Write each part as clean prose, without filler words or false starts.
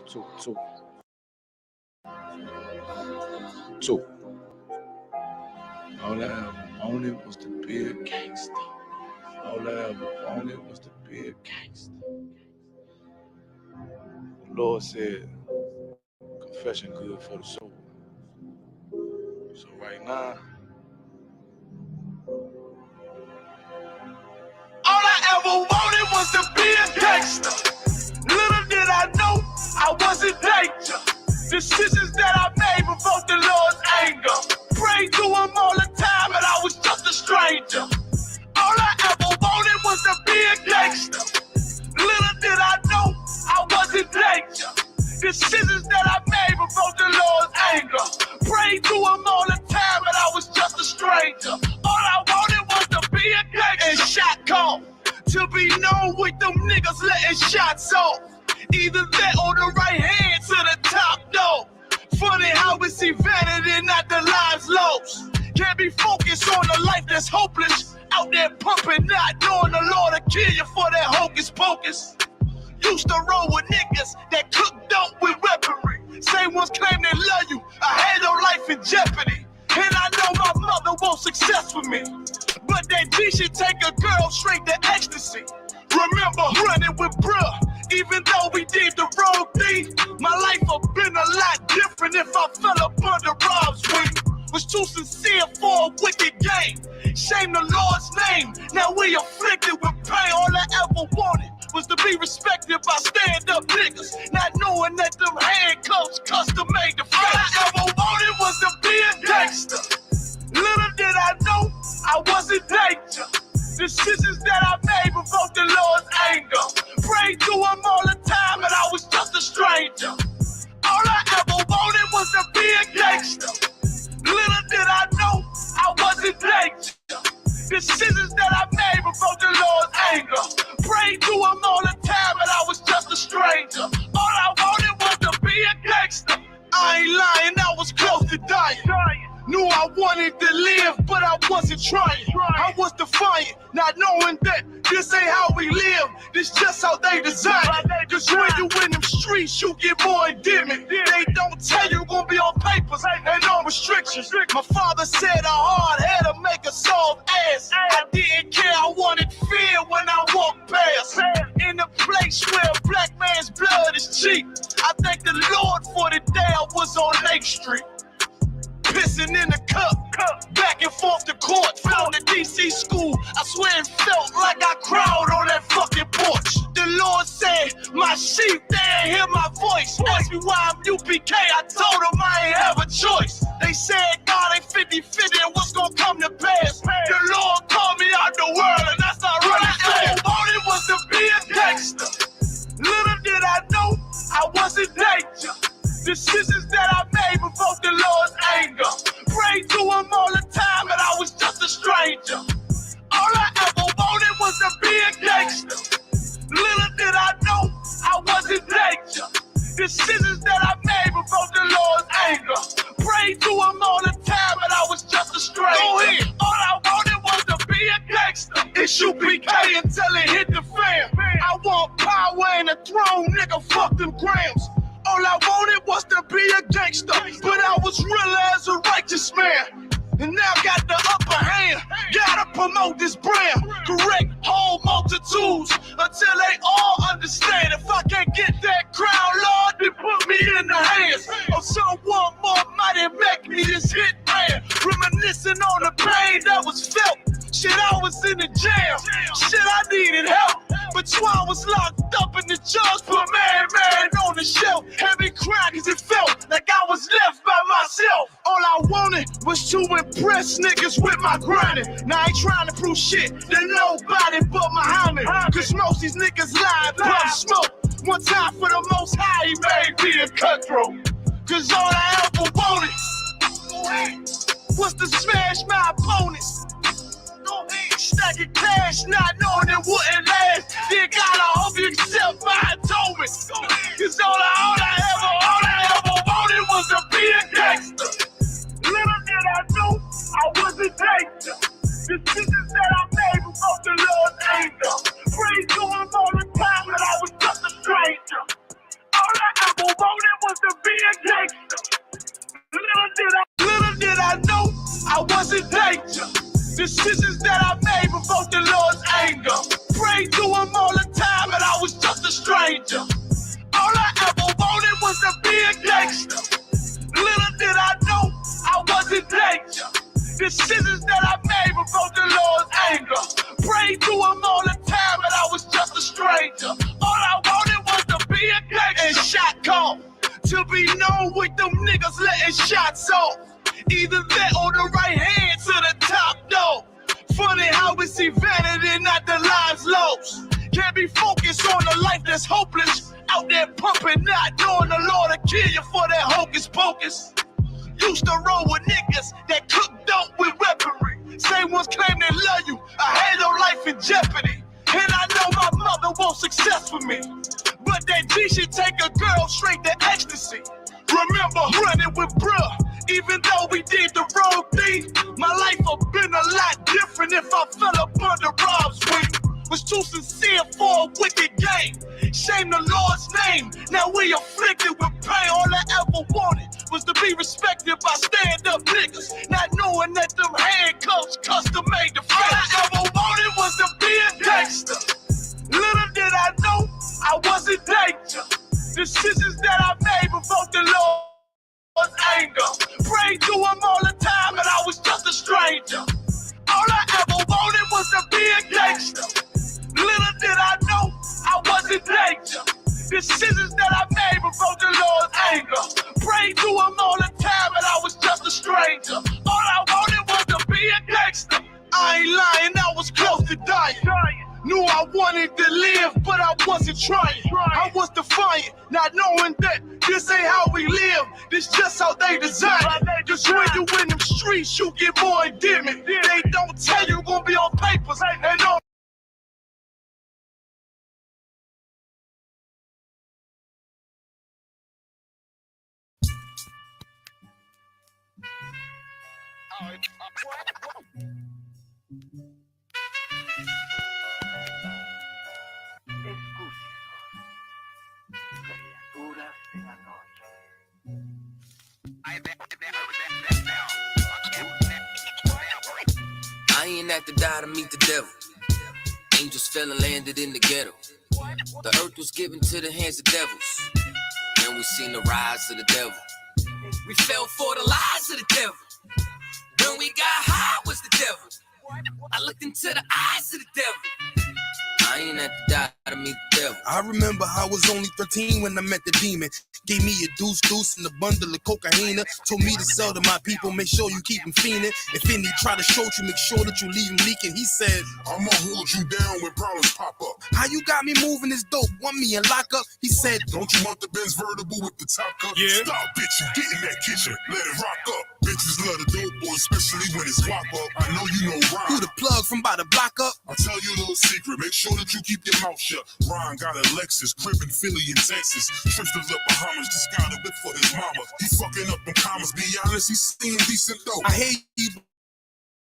Two. All I ever wanted was to be a gangster. All I ever wanted was to be a gangster. The Lord said, confession good for the soul. So right now, all I ever wanted was to be a gangster. Little did I know I was in danger. Decisions that I made provoked the Lord's anger. Prayed to him all the time and I was just a stranger. All I ever wanted was to be a gangster. Little did I know I was in danger. Decisions that I made provoked the Lord's anger. Prayed to him all the time and I was just a stranger. All I wanted was to be a gangster. And shot call to be known with them niggas letting shots off. Either that or the right hand to the top dog. Funny how we see vanity, not the lives lost. Can't be focused on a life that's hopeless. Out there pumping, not knowing the Lord will kill you for that hocus pocus. Used to roll with niggas that cook dope with weaponry. Same ones claim they love you. I had your life in jeopardy. And I know my mother wants success for me. But that G should take a girl straight to ecstasy. Remember running with bruh, even though we did the wrong thing. My life would've been a lot different if I fell up under Rob's wing. Was too sincere for a wicked game. Shame the Lord's name. Now we afflicted with pain. All I ever wanted was to be respected by stand-up niggas. Not knowing that them handcuffs custom made the face. All I ever wanted was to be a gangster. Little did I know I was in danger. Decisions that I made provoked the Lord's anger. Prayed to him all the time and I was just a stranger. All I ever wanted was to be a gangster. Little did I know I was in danger. Decisions that I made provoked the Lord's anger. Prayed to him all the time and I was just a stranger. All I wanted was to be a gangster. I ain't lying, I was close to dying. Knew I wanted to live, but I wasn't trying. I was defiant, not knowing that this ain't how we live. This just how they design it. Cause when you in them streets, you get more endemic. They don't tell you gonna be on papers and on restrictions. My father said a hard head to make a soft ass. I didn't care, I wanted fear when I walked past. In a place where a black man's blood is cheap. I thank the Lord for the day I was on Lake Street. Pissing in the cup, back and forth to court. From the DC school, I swear it felt like I cried on that fucking porch. The Lord said, my sheep, they ain't hear my voice. Asked me why I'm UPK, I told them I ain't have a choice. They said God ain't 50-50 and what's gonna come to pass. The Lord called me out the world and that's not really fair. All I wanted was to be a gangster. Little did I know I was in danger. Decisions that I made provoked the Lord's anger. Prayed to him all the time and I was just a stranger. All I ever wanted was to be a gangster. Little did I know I was in danger. Decisions that I made provoked the Lord's anger. Prayed to him all the time and I was just a stranger. Go ahead. All I wanted was to be a gangster. I.S.U.P.K until it hit the fan. I want power and a throne, nigga, fuck them grams. All I wanted was to be a gangster, but I was real as a righteous man. And now got the upper hand, gotta promote this brand. Correct whole multitudes until they all understand. If I can't get that crown, Lord, then put me in the hands of someone more mighty, make me this hit man. Reminiscing on the pain that was felt. Shit, I was in the jail. Shit, I needed help. But Twan was locked up and the judge put man on the shelf. Heavy crying cause it felt like I was left by myself. All I wanted was to impress niggas with my grinding. Now I ain't trying to prove shit to nobody but Muhammad. Cause most these niggas lie, pump smoke. One time for the most high, he made me a cutthroat. Cause all I ever wanted was to smash my opponents. Stacking cash, not knowing it wouldn't last. Then God, I hope you accept my atonement. Cause all I ever wanted was to be a gangster. Little did I know I was in danger. Decisions that I made provoked the Lord's anger. Prayed to him all the time and I was just a stranger. All I ever wanted a gangster. Little did I know I was in danger. Decisions that I made provoked the Lord's anger. Prayed to him all the time and I was just a stranger. All I ever wanted was to be a gangster. Little did I know I was in danger. Decisions that I made provoked the Lord's anger. Prayed to him all the time and I was just a stranger. All I wanted was to be a gangster. And shot call. To be known with them niggas letting shots off. Either that or the right hand to the top door. Funny how we see vanity, not the lives lost. Can't be focused on a life that's hopeless. Out there pumping, not knowing the Lord will kill you for that hocus pocus. Used to roll with niggas that cook dope with weaponry. Same ones claim they love you. I had no life in jeopardy. And I know my mother wants success for me. But that G should take a girl straight to ecstasy. Remember running with bruh, even though we did the wrong thing. My life would been a lot different if I fell up under Rob's wing. Was too sincere for a wicked game. Shame the Lord's name. Now we afflicted with pain. All I ever wanted was to be respected by stand-up niggas. Not knowing that them handcuffs custom made the face. All I ever wanted was to be a gangster. Little did I know I was in danger. Decisions that I made provoked the Lord's anger. Prayed to him all the time and I was just a stranger. All I ever wanted was to be a gangster. Little did I know I was in danger. Decisions that I made provoked the Lord's anger. Prayed to him all the time and I was just a stranger. All I wanted was to be a gangster. I ain't lying, I was close to dying. Knew I wanted to live, but I wasn't trying. I was defiant, not knowing that this ain't how we live. This just how they design it. Just when you in them streets, you get more endemic. They don't tell you gonna be on papers and on. I ain't have to die to meet the devil. Angels fell and landed in the ghetto. The earth was given to the hands of devils. Then we seen the rise of the devil. We fell for the lies of the devil. When we got high was the devil. I looked into the eyes of the devil. I ain't have to die to meet the devil. I remember I was only 13 when I met the demon. Gave me a deuce and a bundle of cocaine. Told me to sell to my people, make sure you keep them fiending. If any try to show you, make sure that you leave him leaking. He said, I'ma hold you down when problems pop up. how you got me moving this dope? Want me in lockup? He said, Don't you want the Benz vertible with the top cup? Yeah. Stop, bitch, you get in that kitchen, let it rock up. Bitches love the dope boy, especially when it's wop up. I know you know Ron. who the plug from by the block up? I'll tell you a little secret, make sure that you keep your mouth shut. Ron got a Lexus, crib in Philly and Texas. Trips to the Bahamas, just got a whip for his mama. He fucking up them commas, be honest, he's seeing decent dope. I hate you,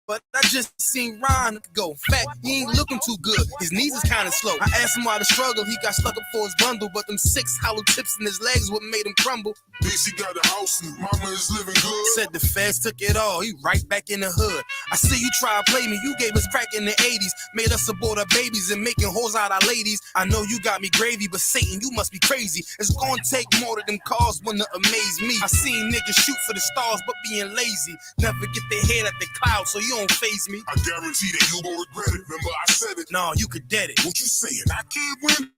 but I just seen Ron go. Fact, he ain't looking too good. His knees is kind of slow. I asked him why the struggle. He got stuck up for his bundle, but them 6 hollow tips in his legs what made him crumble. DC got a house and mama is living good. Said the feds took it all. He right back in the hood. I see you try to play me. You gave us crack in the 80s. Made us abort our babies and making hoes out our ladies. I know you got me gravy, but Satan, you must be crazy. It's gonna take more than them cars when to amaze me. I seen niggas shoot for the stars, but being lazy. Never get their head at the clouds, so you don't faze me. I guarantee that you gon' regret it. Remember I said it. Nah, you could dead it. What you saying? I can't win.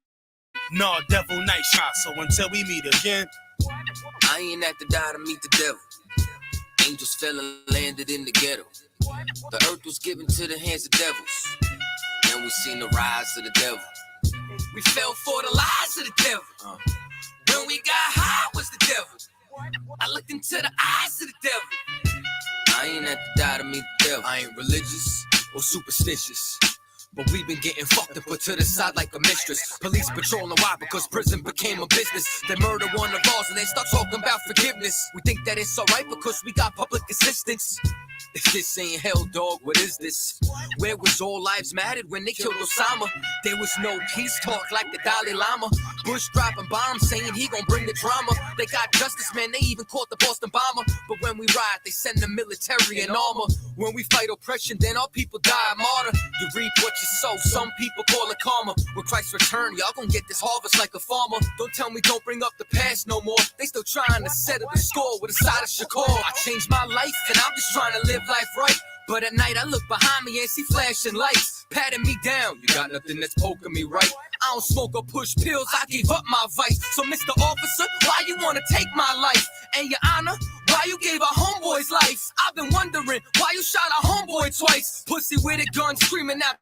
Nah, devil night shot. So until we meet again, I ain't have to die to meet the devil. Angels fell and landed in the ghetto. The earth was given to the hands of devils. Then we seen the rise of the devil. We fell for the lies of the devil. When we got high was the devil. I looked into the eyes of the devil. I ain't have to die to meet the devil. I ain't religious or superstitious, but we've been getting fucked and put to the side like a mistress. Police patrolling why? Because prison became a business. They murder one of ours and they start talking about forgiveness. We think that it's alright because we got public assistance. If this ain't hell, dog, what is this? Where was all lives mattered when they killed Osama? There was no peace talk like the Dalai Lama. Bush dropping bombs, saying he gon' bring the drama. They got justice, man, they even caught the Boston bomber. But when we ride, they send the military and armor. When we fight oppression, then our people die a martyr. You reap what you sow, some people call it karma. When Christ return, y'all gon' get this harvest like a farmer. Don't tell me don't bring up the past no more. They still trying to settle the score with a side of Shakur. I changed my life and I'm just trying to live life right. But at night I look behind me and see flashing lights, patting me down. You got nothing that's poking me right. I don't smoke or push pills, I gave up my vice. So Mr. Officer, why you wanna take my life? And Your Honor, why you gave our homeboys life? I've been wondering why you shot our homeboy twice. Pussy with a gun screaming out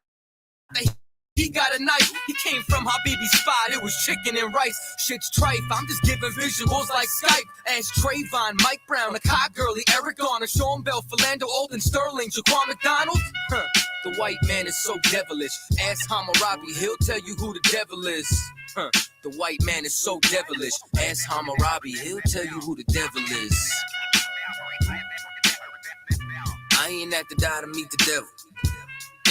that he got a knife. He came from Habibi's spot, it was chicken and rice. Shit's trife, I'm just giving visuals like Skype. Ask Trayvon, Mike Brown, the Kai Girlie, Eric Garner, Sean Bell, Philando, Olden, Sterling, Jaquan McDonald. The white man is so devilish. Ask Hammurabi, he'll tell you who the devil is. The white man is so devilish. Ask Hammurabi, he'll tell you who the devil is. I ain't have to die to meet the devil.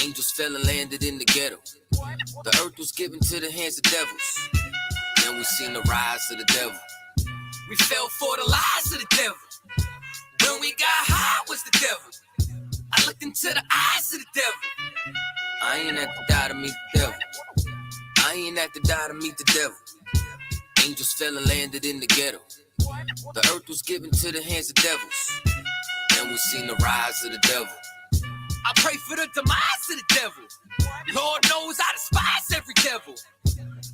Angels fell and landed in the ghetto. The earth was given to the hands of devils. Then we seen the rise of the devil. We fell for the lies of the devil. When we got high was the devil. I looked into the eyes of the devil. I ain't have to die to meet the devil. I ain't have to die to meet the devil. Angels fell and landed in the ghetto. The earth was given to the hands of devils. Then we seen the rise of the devil. I pray for the demise of the devil. Lord knows I despise every devil.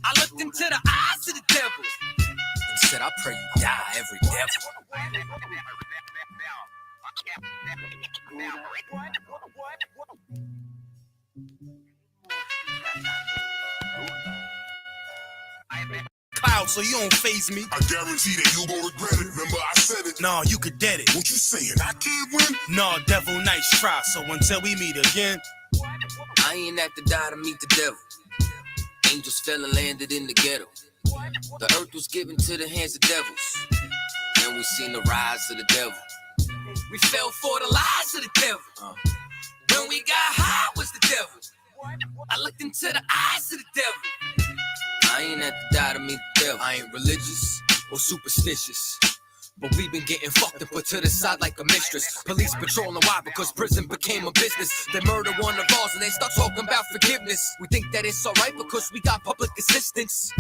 I looked into the eyes of the devil and said, I pray you die, every devil. Cloud, so you don't faze me. I guarantee that you gon' regret it. Remember I said it. Nah, you could dead it. What you saying? I can't win? Nah, devil, nice try. So until we meet again, I ain't have to die to meet the devil. Angels fell and landed in the ghetto. The earth was given to the hands of devils. Then we seen the rise of the devil. We fell for the lies of the devil. When we got high was the devil. I looked into the eyes of the devil. I ain't have to die to meet the devil. I ain't religious or superstitious, but we been getting fucked and put to the side like a mistress. Police patrolling why? Because prison became a business. They murder one of ours and they start talking about forgiveness. We think that it's alright because we got public assistance.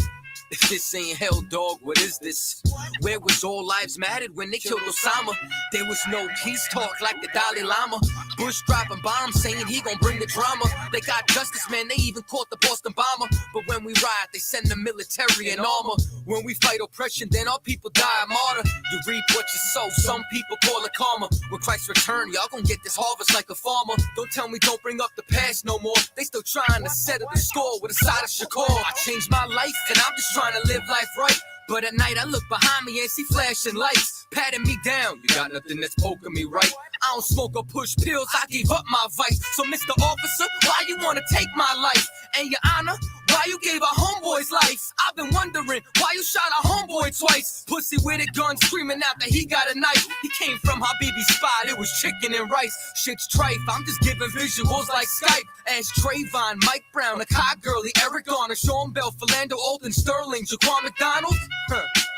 If this ain't hell, dog, what is this? Where was all lives mattered when they killed Osama? There was no peace talk like the Dalai Lama. Bush dropping bombs saying he gon' bring the drama. They got justice, man, they even caught the Boston bomber. But when we ride, they send the military and armor. When we fight oppression, then our people die a martyr. You reap what you sow, some people call it karma. When Christ return, y'all gon' get this harvest like a farmer. Don't tell me don't bring up the past no more. They still trying to settle the score with a side of Shakur. I changed my life and I'm just trying to live life right. But at night I look behind me and see flashing lights, patting me down. You got nothing that's poking me right. I don't smoke or push pills, I gave up my vice. So Mr. Officer, why you wanna take my life? And Your Honor, why you gave our homeboys life? I've been wondering why you shot our homeboy twice. Pussy with a gun screaming out that he got a knife. He came from Habibi's spot, it was chicken and rice. Shit's trife, I'm just giving visuals like Skype. Ask Trayvon, Mike Brown, the Kai Girlie, Eric Garner, Sean Bell, Philando, Olden, Sterling, Jaquan McDonald.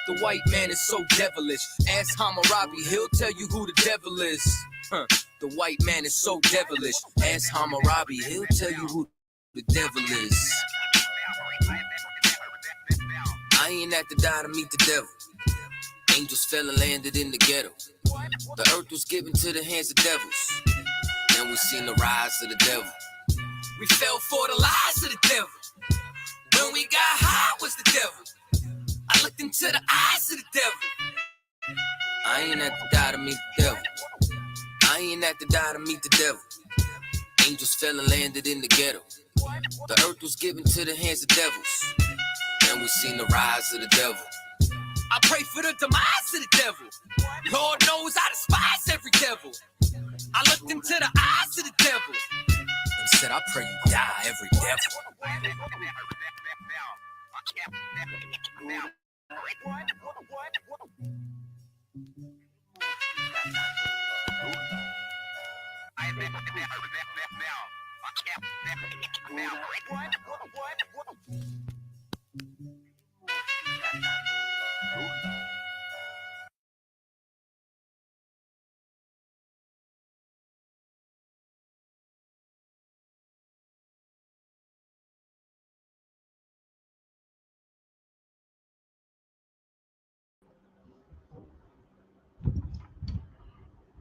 The white man is so devilish. Ask Hammurabi, he'll tell you who the devil is. The white man is so devilish. Ask Hammurabi, he'll tell you who the devil is. I ain't have to die to meet the devil. Angels fell and landed in the ghetto. The earth was given to the hands of devils. Then we seen the rise of the devil. We fell for the lies of the devil. When we got high was the devil. I looked into the eyes of the devil. I ain't have to die to meet the devil. I ain't have to die to meet the devil. Angels fell and landed in the ghetto. The earth was given to the hands of devils. Then we seen the rise of the devil. I pray for the demise of the devil. Lord knows I despise every devil. I looked into the eyes of the devil and said, I pray you die, every devil.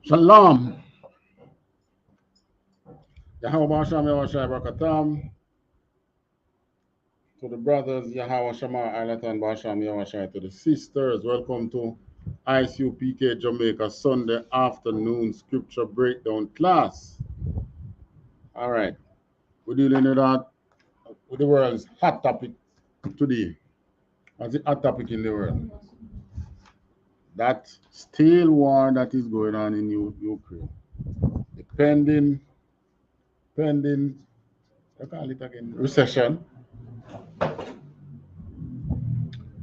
Shalom. Yahweh Hashem, Yahweh Shai Barakatam. To the brothers, Yahweh Shema, Alatan Basham, Yahweh Shai. To the sisters, welcome to I.S.U.P.K Jamaica Sunday afternoon scripture breakdown class. All right. We're dealing with that with the world's hot topic today. What's the hot topic in the world? That still war that is going on in Ukraine. The pending, I call it again, recession.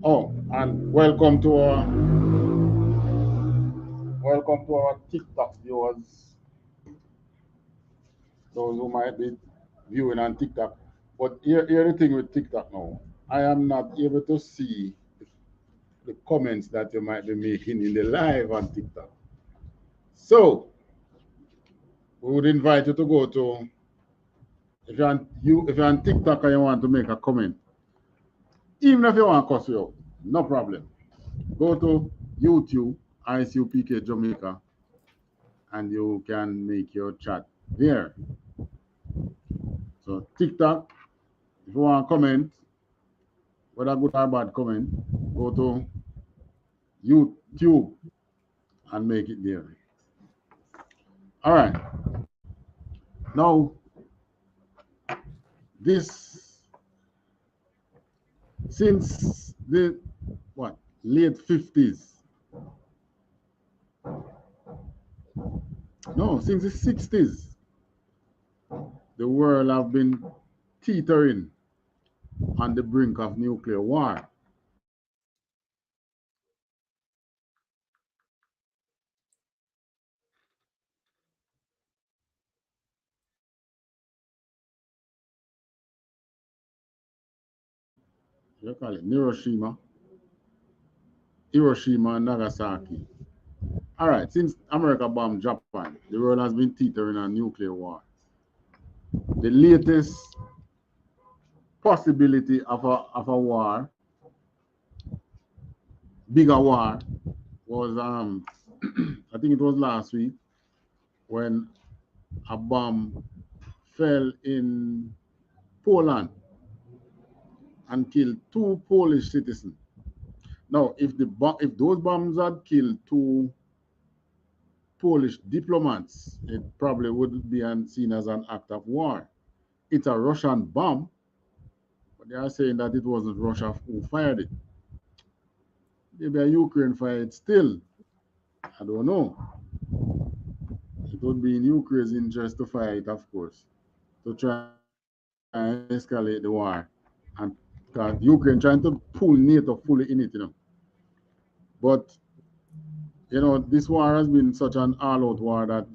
Oh, and welcome to our TikTok viewers, those who might be viewing on TikTok. But here the thing with TikTok now, I am not able to see the comments that you might be making in the live on TikTok. So we would invite you to go to, if you're on TikTok and you want to make a comment, even if you want to cuss you out, no problem. Go to YouTube, I.S.U.P.K Jamaica, and you can make your chat there. So TikTok, if you want to comment, whether good or bad comment, go to YouTube and make it there. All right. Now, this since the late 50s. No, since the 60s, the world have been teetering on the brink of nuclear war. You call it Hiroshima and Nagasaki. All right, since America bombed Japan, the world has been teetering on nuclear war. The latest possibility of a war, bigger war, was I think it was last week when a bomb fell in Poland and killed two Polish citizens. Now, if those bombs had killed two Polish diplomats, it probably would be seen as an act of war. It's a Russian bomb, but they are saying that it wasn't Russia who fired it. Maybe a Ukraine fired it still. I don't know. It would be in Ukraine's interest to fire it, of course, to try and escalate the war. And because Ukraine trying to pull NATO fully in it, But this war has been such an all-out war that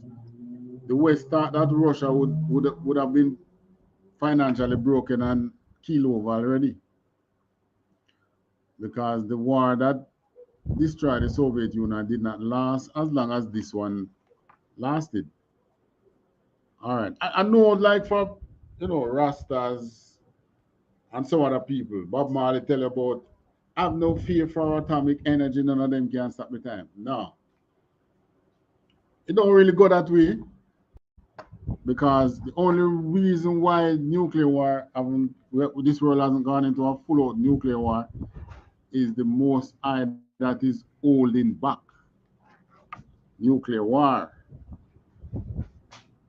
the West thought that Russia would have been financially broken and killed over already, because the war that destroyed the Soviet Union did not last as long as this one lasted. All right, I know, like for Rastas and some other people, Bob Marley tell you about, have no fear for atomic energy, none of them can stop the time. No, it don't really go that way, because the only reason why this world hasn't gone into a full-out nuclear war is the Most High that is holding back nuclear war.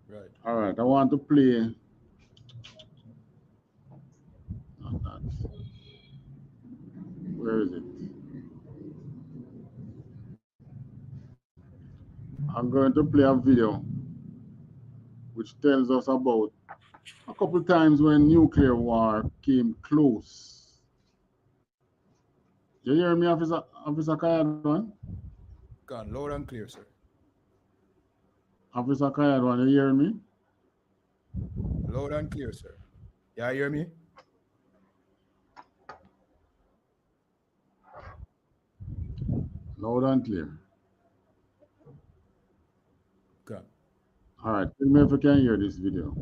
Right. All right, I want to play. Not that. Where is it? I'm going to play a video which tells us about a couple times when nuclear war came close. You hear me, Officer Kayadwan? Gone loud and clear, sir. Officer Kayadwan, you hear me? Loud and clear, sir. Yeah, hear me? Loud and clear. Gone. All right, tell me if you can hear this video.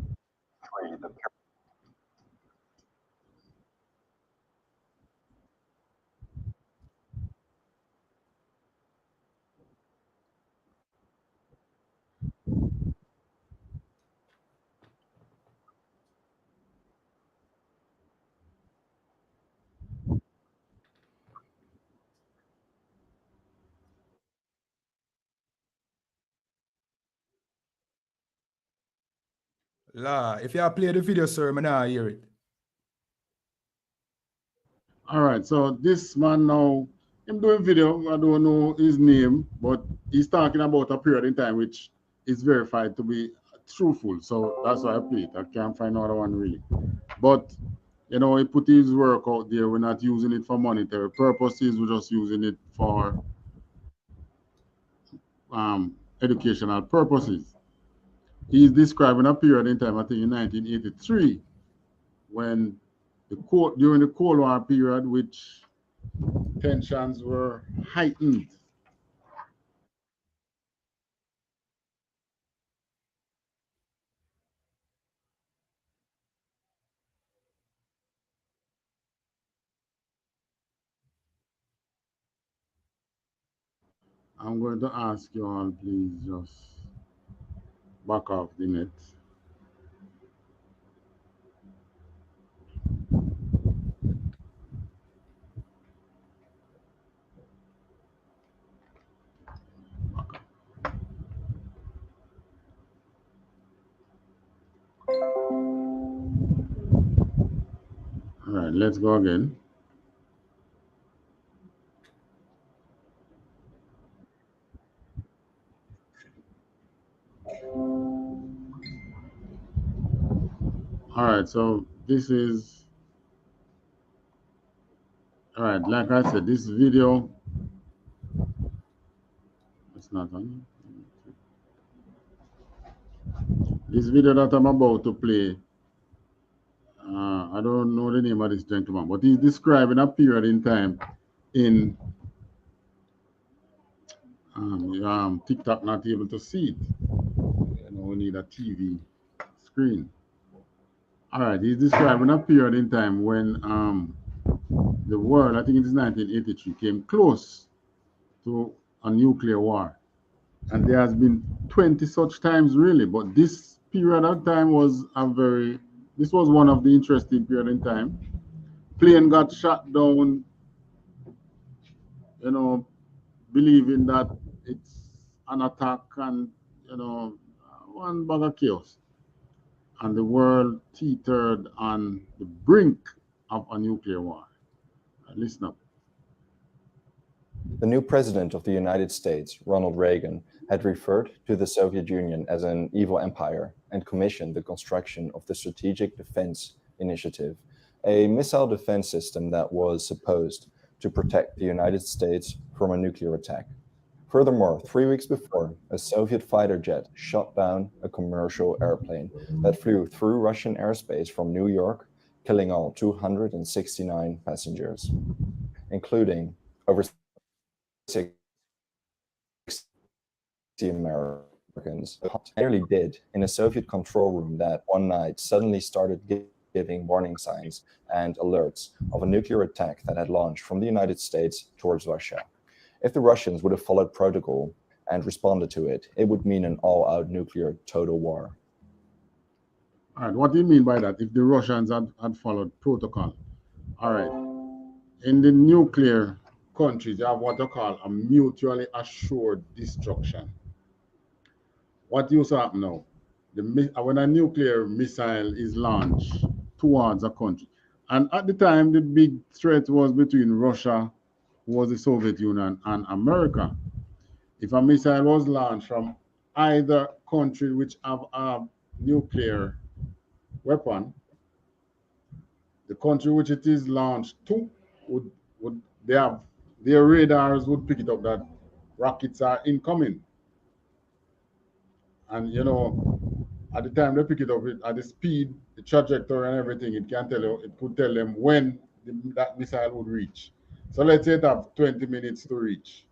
La, if you play the video, sir, I now hear it. All right, so this man now, him doing video, I don't know his name, but he's talking about a period in time which is verified to be truthful. So that's why I play it. I can't find another one really. But, you know, he put his work out there. We're not using it for monetary purposes. We're just using it for educational purposes. He's describing a period in time, I think in 1983, when during the Cold War period, which tensions were heightened. I'm going to ask you all, please just back off the net. All right, let's go again. All right, so this is, all right, like I said, this video, it's not on. This video that I'm about to play, I don't know the name of this gentleman, but he's describing a period in time in TikTok not able to see it. You know, we need a TV screen. All right, he's describing a period in time when the world, I think it is 1983, came close to a nuclear war. And there has been 20 such times really, but this period of time was this was one of the interesting period in time. Plane got shot down, you know, believing that it's an attack and, you know, one bag of chaos. And the world teetered on the brink of a nuclear war. Listen up. The new president of the United States, Ronald Reagan, had referred to the Soviet Union as an evil empire and commissioned the construction of the Strategic Defense Initiative, a missile defense system that was supposed to protect the United States from a nuclear attack. Furthermore, 3 weeks before, a Soviet fighter jet shot down a commercial airplane that flew through Russian airspace from New York, killing all 269 passengers, including over 60 Americans. Nearly did in a Soviet control room that one night suddenly started giving warning signs and alerts of a nuclear attack that had launched from the United States towards Russia. If the Russians would have followed protocol and responded to it, it would mean an all-out nuclear total war. All right, what do you mean by that? If the Russians had followed protocol? All right, in the nuclear countries, you have what they call a mutually assured destruction. What used to happen now? When a nuclear missile is launched towards a country, and at the time, the big threat was between Russia, who was the Soviet Union, and America. If a missile was launched from either country which have a nuclear weapon, the country which it is launched to would they have their radars would pick it up that rockets are incoming. And you know, at the time they pick it up at the speed, the trajectory, and everything, it could tell them when that missile would reach. So let's say it have 20 minutes to reach.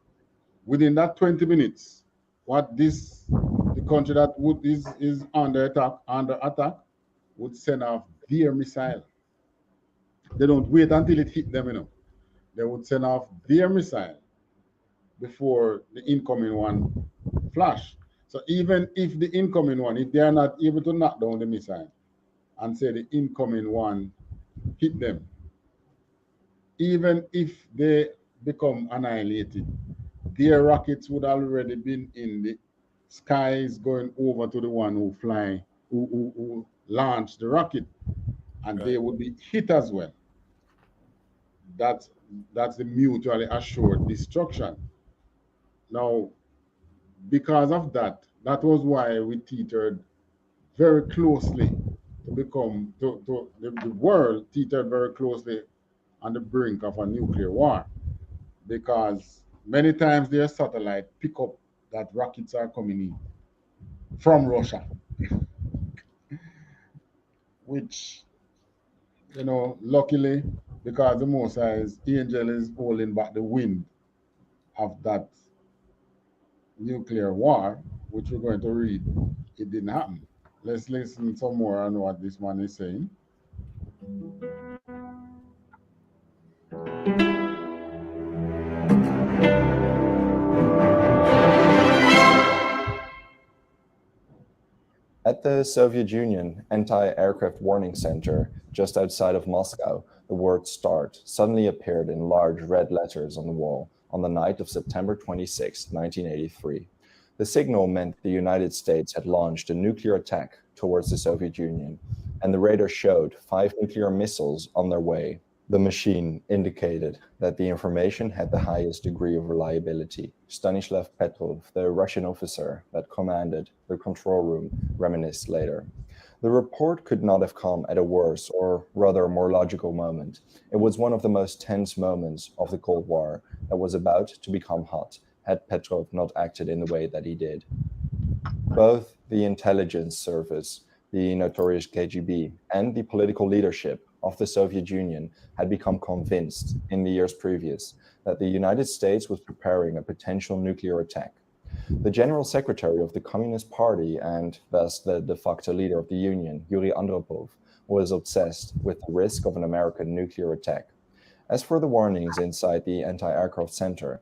Within that 20 minutes, the country that is under attack would send off their missile. They don't wait until it hit them, you know. They would send off their missile before the incoming one flash. So even if the incoming one, if they are not able to knock down the missile and say the incoming one hit them, even if they become annihilated, their rockets would already been in the skies going over to the one who launch the rocket, and they would be hit as well. That's the mutually assured destruction. Now, because of that, that was why we teetered very closely to become the world teetered very closely on the brink of a nuclear war, because many times their satellite pick up that rockets are coming in from Russia, which, luckily, because the Mosai's angel is holding back the wind of that nuclear war, which we're going to read, it didn't happen. Let's listen some more on what this man is saying. At the Soviet Union Anti-Aircraft Warning Center, just outside of Moscow, the word START suddenly appeared in large red letters on the wall on the night of September 26, 1983. The signal meant the United States had launched a nuclear attack towards the Soviet Union, and the radar showed 5 nuclear missiles on their way. The machine indicated that the information had the highest degree of reliability. Stanislav Petrov, the Russian officer that commanded the control room, reminisced later. The report could not have come at a worse, or rather more logical moment. It was one of the most tense moments of the Cold War that was about to become hot, had Petrov not acted in the way that he did. Both the intelligence service, the notorious KGB, and the political leadership of the Soviet Union had become convinced in the years previous that the United States was preparing a potential nuclear attack. The General Secretary of the Communist Party and thus the de facto leader of the Union, Yuri Andropov, was obsessed with the risk of an American nuclear attack. As for the warnings inside the anti-aircraft center,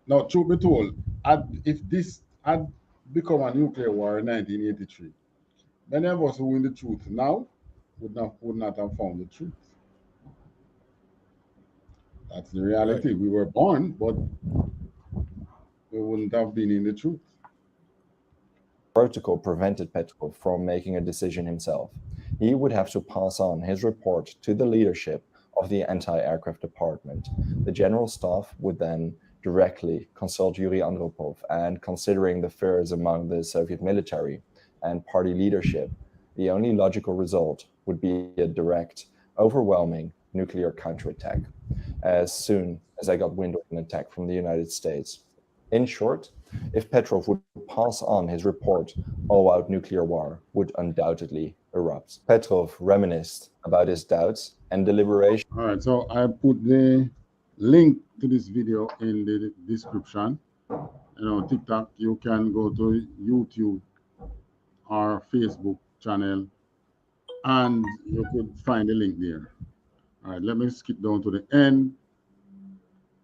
now, truth be told, if this had become a nuclear war in 1983, many of us who win the truth now would not have found the truth. That's the reality. Right. We were born, but we wouldn't have been in the truth. Protocol prevented Petrov from making a decision himself. He would have to pass on his report to the leadership of the anti-aircraft department. The general staff would then directly consult Yuri Andropov, and considering the fears among the Soviet military and party leadership, the only logical result would be a direct, overwhelming nuclear counterattack as soon as I got wind of an attack from the United States. In short, if Petrov would pass on his report, all-out nuclear war would undoubtedly erupt. Petrov reminisced about his doubts and deliberation. All right, so I put the link to this video in the description. TikTok, you can go to YouTube or Facebook channel, and you could find the link there. All right, let me skip down to the end,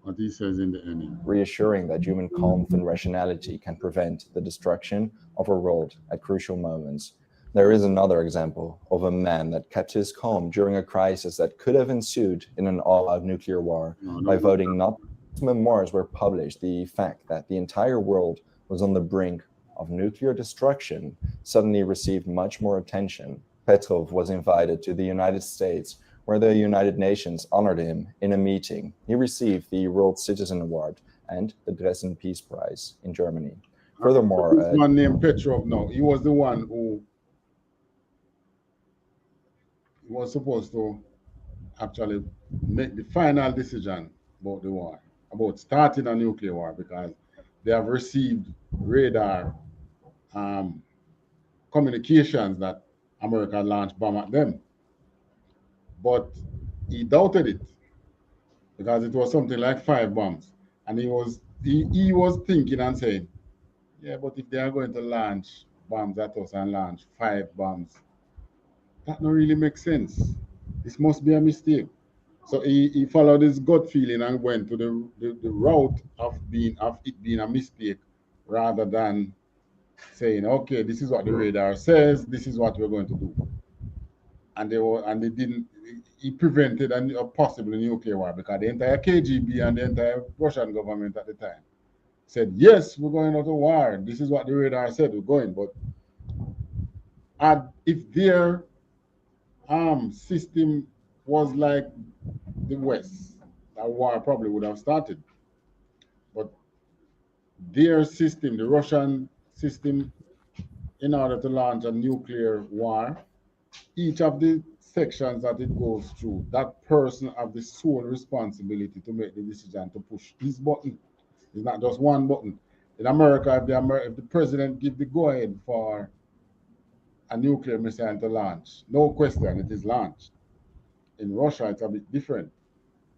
what he says in the ending. Reassuring that human calm and rationality can prevent the destruction of a world at crucial moments. There is another example of a man that kept his calm during a crisis that could have ensued in an all-out nuclear war by voting not. Memoirs were published. The fact that the entire world was on the brink of nuclear destruction suddenly received much more attention. Petrov was invited to the United States, where the United Nations honored him in a meeting. He received the World Citizen Award and the Dresden Peace Prize in Germany. Furthermore, this man named Petrov, no, he was the one who was supposed to actually make the final decision about the war, about starting a nuclear war, because they have received radar communications that America launched bomb at them. But he doubted it because it was something like 5 bombs. And he was thinking and saying, yeah, but if they are going to launch bombs at us and launch 5 bombs, that don't really make sense. This must be a mistake. So he followed his gut feeling and went to the route of it being a mistake, rather than saying, okay, this is what the radar says, this is what we're going to do. And he prevented a possible nuclear war, because the entire KGB and the entire Russian government at the time said, yes, we're going out to war. This is what the radar said, we're going. But if their system was like the West, that war probably would have started. But their system, the Russian system, in order to launch a nuclear war, each of the sections that it goes through, that person have the sole responsibility to make the decision to push his button. It's not just one button. In America, if the president give the go ahead for a nuclear missile to launch, no question, it is launched. In Russia, it's a bit different.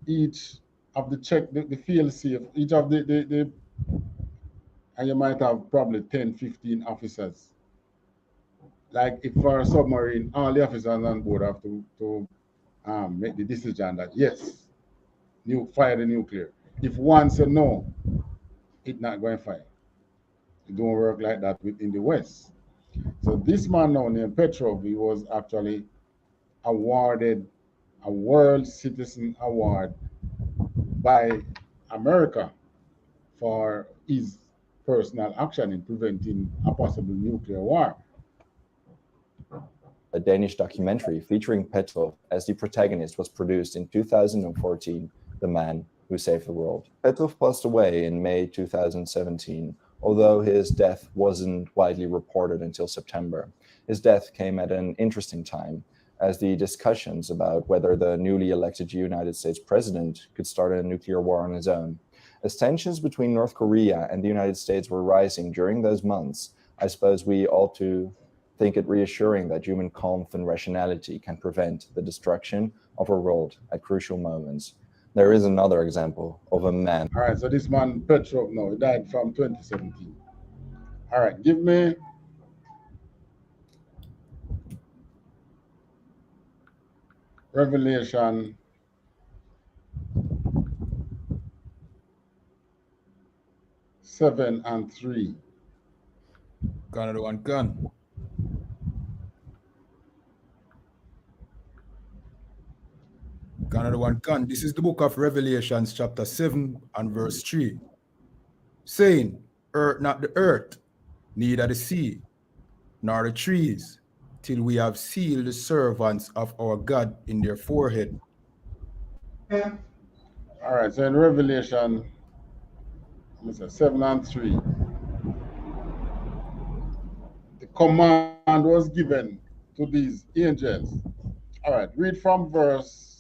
Each of the fail safe, each of the and you might have probably 10, 15 officers. Like if for a submarine, all the officers on board have to make the decision that yes, fire the nuclear. If one said no, it's not going to fire. It don't work like that in the West. So this man now named Petrov, he was actually awarded a World Citizen Award by America for his personal action in preventing a possible nuclear war. A Danish documentary featuring Petrov as the protagonist was produced in 2014, The Man Who Saved the World. Petrov passed away in May 2017, although his death wasn't widely reported until September. His death came at an interesting time, as the discussions about whether the newly elected United States president could start a nuclear war on his own. As tensions between North Korea and the United States were rising during those months, I suppose we ought to think it reassuring that human calm and rationality can prevent the destruction of a world at crucial moments. There is another example of a man. All right, so this man Petrov, no, he died from 2017. All right, give me Revelation 7 and 3. Canada one gun. Canada one gun. This is the book of Revelations, chapter 7 and verse 3. Saying, earth not the earth, neither the sea, nor the trees, till we have sealed the servants of our God in their forehead. All right, so in Revelation 7 and 3, the command was given to these angels. All right, read from verse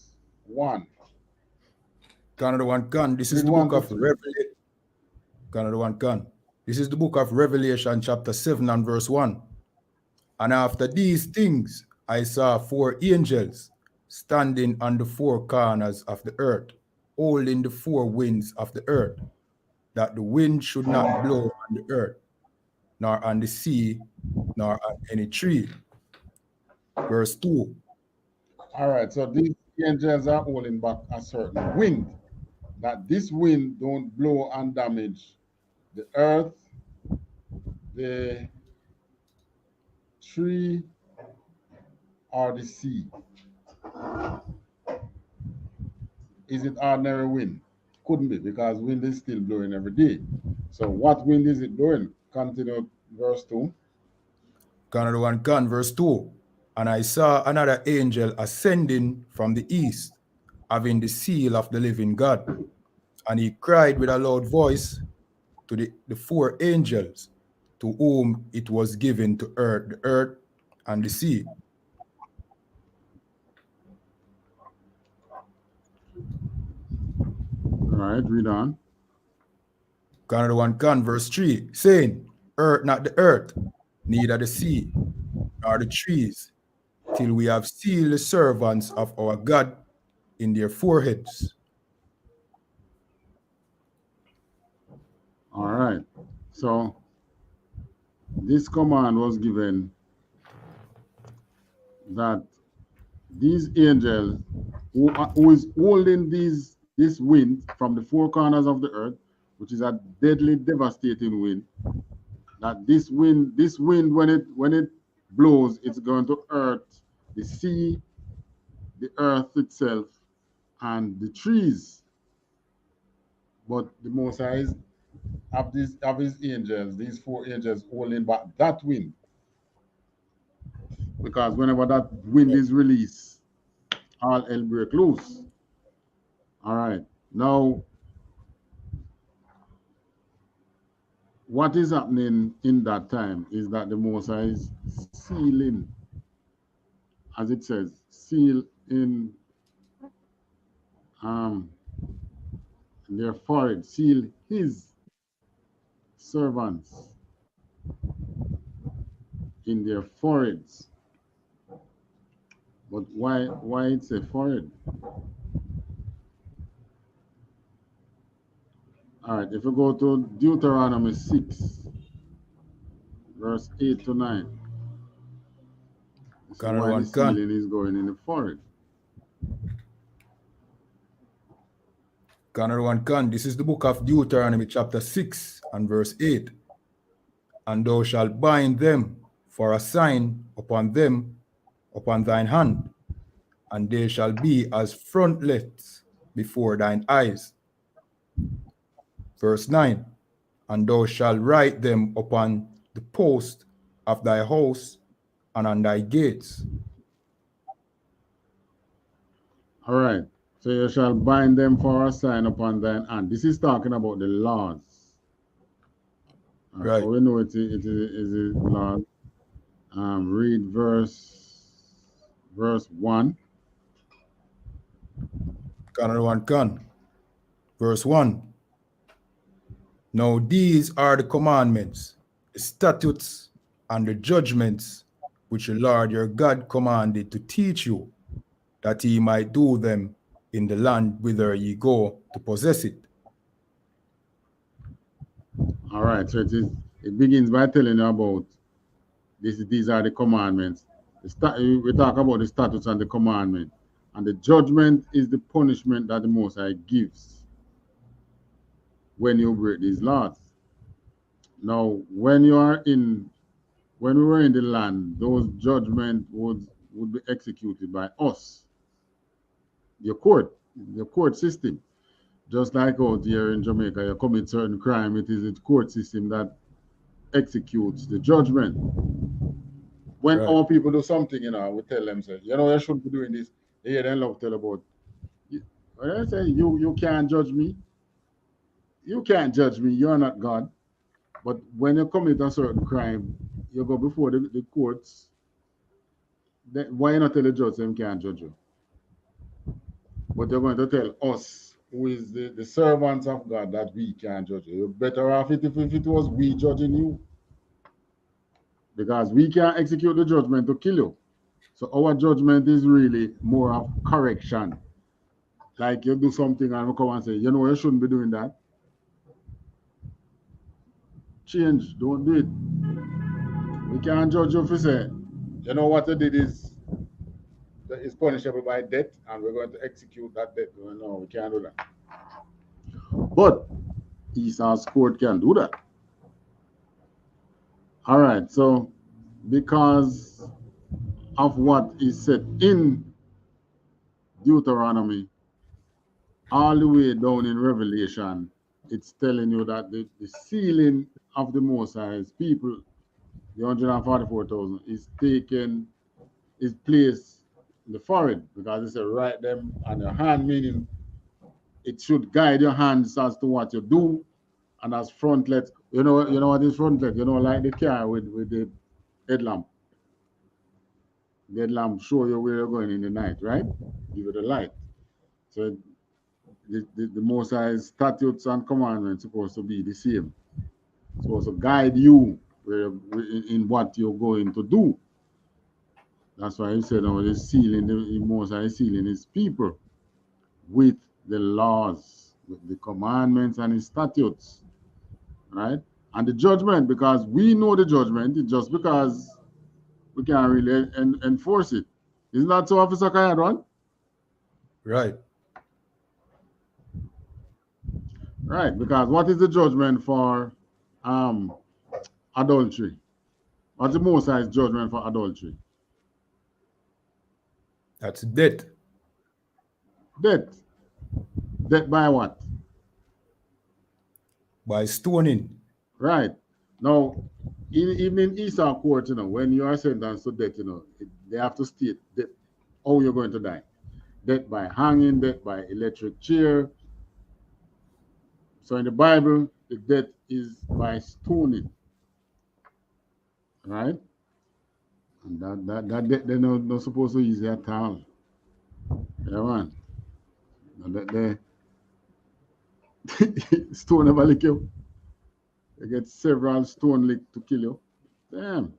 1. Canada one gun. This is Read the one book to of three. Revelation. Canada one gun. This is the book of Revelation, chapter 7 and verse 1. And after these things, I saw 4 angels standing on the 4 corners of the earth, holding the 4 winds of the earth, that the wind should not blow on the earth, nor on the sea, nor on any tree. Verse 2. All right, so these angels are holding back a certain wind. That this wind don't blow and damage the earth, the tree, or the sea. Is it ordinary wind? Couldn't be, because wind is still blowing every day. So what wind is it blowing? Continue verse 2. Canada one gun, verse 2. And I saw another angel ascending from the east, having the seal of the living God. And he cried with a loud voice to the 4 angels to whom it was given to the earth and the sea. All right, read on. Canada one gun, verse 3, saying, earth not the earth, neither the sea, nor the trees, till we have sealed the servants of our God in their foreheads. All right. So this command was given that these angels who is holding this wind from the 4 corners of the earth, which is a deadly, devastating wind, that this wind when it blows, it's going to hurt the sea, the earth itself, and the trees. But the Most High of his angels, these 4 angels holding back that wind. Because whenever that wind is released, all hell break loose. All right. Now, what is happening in that time is that the Most High is sealing, as it says, seal in their forehead, seal his servants in their foreheads. But why it's a forehead? All right, if you go to Deuteronomy 6, verse 8 to 9, this is why the sealing is going in the forehead. This is the book of Deuteronomy chapter 6 and verse 8. And thou shalt bind them for a sign upon them, upon thine hand, and they shall be as frontlets before thine eyes. Verse 9. And thou shalt write them upon the post of thy house and on thy gates. All right. So you shall bind them for a sign upon thine hand. This is talking about the laws. Right. So we know it is a law. Read verse 1. Verse 1. Now these are the commandments, the statutes, and the judgments which the Lord your God commanded to teach you, that ye might do them in the land whither ye go to possess it. All right, so it begins by telling you about these are the commandments. We talk about the statutes and the commandment, and the judgment is the punishment that the Most High gives when you break these laws. Now, when we were in the land, those judgments would be executed by us, your court system. Just like out here in Jamaica, you commit certain crime, it is the court system that executes the judgment. When Right. our people do something, we tell them, say, you shouldn't be doing this. They hear them love tell about. When I say you can't judge me, you can't judge me. You're not God. But when you commit a certain crime, you go before the courts. Why not tell the judge them can't judge you? But you're going to tell us, who is the servants of God, that we can't judge you. You're better off if it was we judging you. Because we can't execute the judgment to kill you. So our judgment is really more of correction. Like you do something and we come and say, you shouldn't be doing that. Change, don't do it. We can't judge you if you say, what you did is punishable by death and we're going to execute that death. No, we can't do that. But Esau's court can do that. All right, so because of what is said in Deuteronomy, all the way down in Revelation, it's telling you that the sealing of the Most High's people, the 144,000, is placed in the forehead, because it says write them on your hand, meaning it should guide your hands as to what you do, and as frontlet. You know what is frontlet? Like the car with the headlamp. The headlamp show you where you're going in the night, right? Give you the light. So the Most High's statutes and commandments supposed to be the same. Supposed to guide you in what you're going to do. That's why he said, the sealing, the Most High sealing his people with the laws, with the commandments and his statutes, right? And the judgment, because we know the judgment, it's just because we can't really enforce it. Isn't that so, Officer Kayadwan? Right. Right, because what is the judgment for adultery? What's the Most High's judgment for adultery? That's death. Death. Death by what? By stoning. Right. Now, even in Esau court, when you are sentenced to death, they have to state how you're going to die. Death by hanging, death by electric chair. So in the Bible, the death is by stoning. Right? And that death, they're not supposed to easy at all. Yeah, man. They stone never lick you. They get several stone lick to kill you. Damn.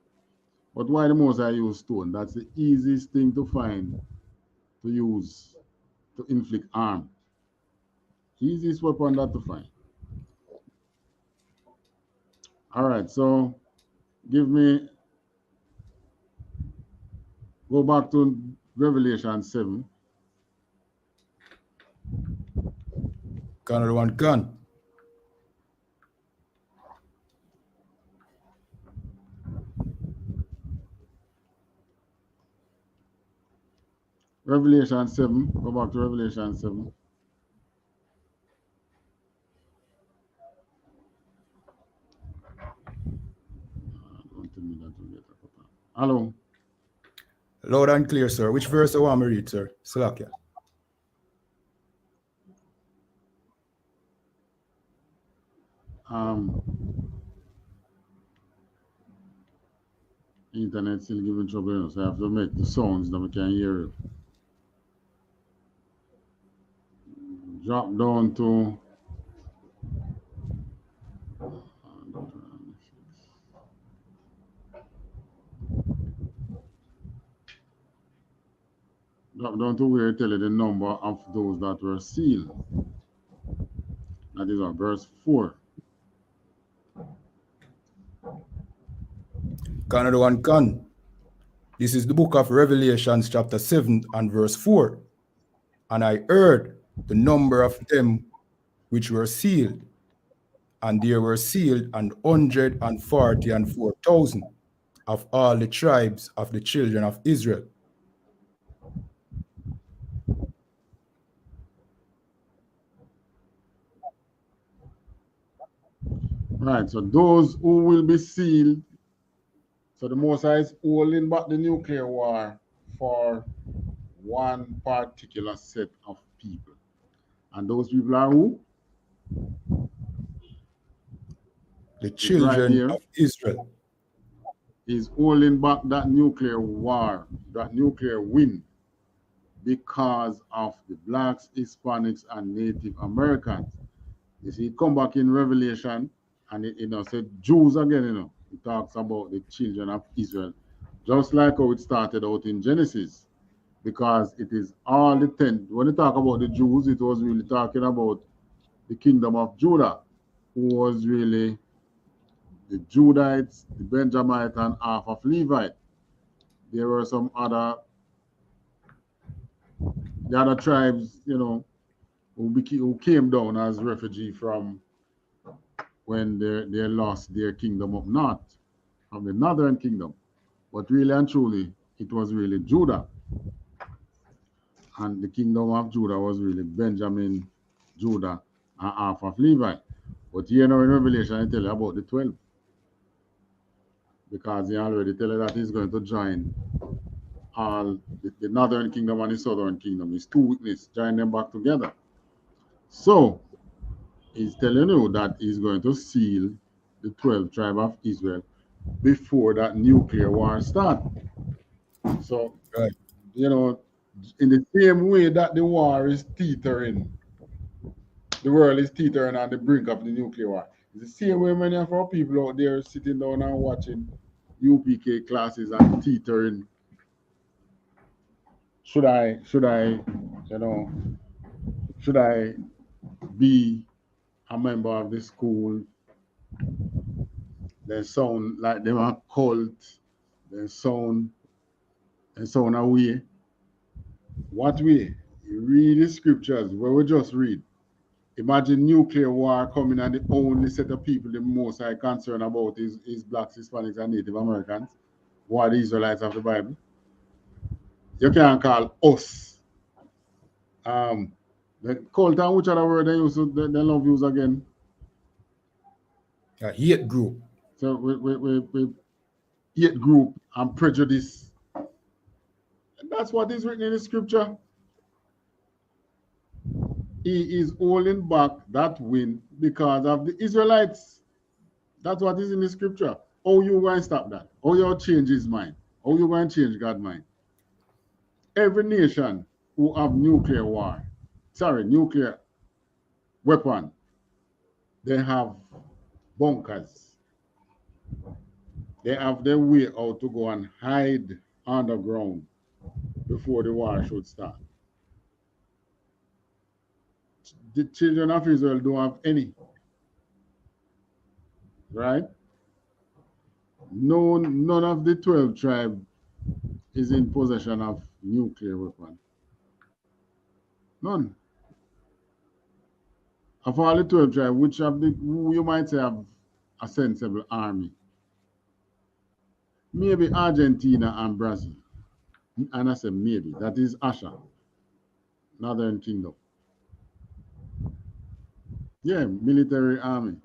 But why the most I use stone? That's the easiest thing to find, to use, to inflict harm. Easiest weapon that to find. All right, so go back to Revelation 7. Another one gun. Revelation 7. Go back to Revelation 7. Hello. Loud and clear, sir. Which verse do you want me to read, sir? Slakia. Internet still giving trouble, so I have to make the sounds that we can hear it. Drop down to where it tell you the number of those that were sealed. That is on verse 4. Another one gun. This is the book of Revelations chapter 7 and verse 4. And I heard the number of them which were sealed, and there were sealed 144,000 of all the tribes of the children of Israel. Right, so those who will be sealed, so the Most High is holding back the nuclear war for one particular set of people. And those people are who? The children of Israel. Is holding back that nuclear war, that nuclear win, because of the blacks, Hispanics, and Native Americans. You see, come back in Revelation, and it said Jews again, it talks about the children of Israel, just like how it started out in Genesis, because it is all the 10. When you talk about the Jews, it was really talking about the kingdom of Judah, who was really the Judites, the Benjamite, and half of Levite. There were some other tribes, who came down as refugee from when they lost their kingdom up north, from the northern kingdom. But really and truly, it was really Judah. And the kingdom of Judah was really Benjamin, Judah, and half of Levi. But here now in Revelation, I tell you about the 12. Because he already tell you that he's going to join all the northern kingdom and the southern kingdom. His two witnesses, join them back together. So he's telling you that he's going to seal the 12 tribe of Israel before that nuclear war starts. So, right. In the same way that the war is teetering, the world is teetering on the brink of the nuclear war. It's the same way many of our people out there sitting down and watching UPK classes and teetering. Should I be a member of the school? They sound like they are cult. They sound away. What way? You read the scriptures where we just read. Imagine nuclear war coming and the only set of people the most I concerned about is blacks, Hispanics, and Native Americans, who are the Israelites of the Bible. You can't call us. The cult and which other word they use, they love use again? A hate group. So we hate group and prejudice. And that's what is written in the scripture. He is holding back that win because of the Israelites. That's what is in the scripture. How you going to stop that? How you change his mind? How you going to change God's mind? Every nation who have nuclear weapon, they have bunkers. They have their way out to go and hide underground before the war should start. The children of Israel don't have any, right? No, none of the 12 tribes is in possession of nuclear weapon. None. Of all the 12 tribes, which of the who you might say have a sensible army? Maybe Argentina and Brazil. And I say maybe. That is Asha, Northern Kingdom. Yeah, military army.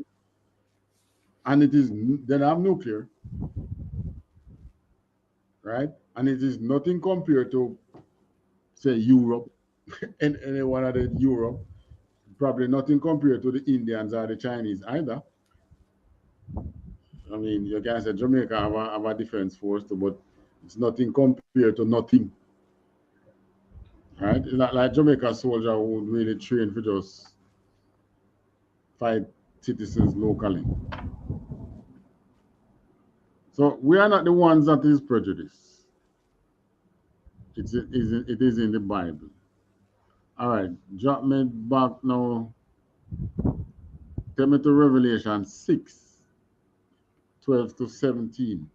And it is, they have nuclear, right? And it is nothing compared to, say, Europe, and any one of the Europe. Probably nothing compared to the Indians or the Chinese either. I mean, you can say Jamaica have a defense force too, but it's nothing compared to nothing. Right? Like Jamaica soldier who would really train for just fight citizens locally. So we are not the ones that is prejudiced. It is in the Bible. All right, drop me back now. Take me to Revelation 6, 12 to 17.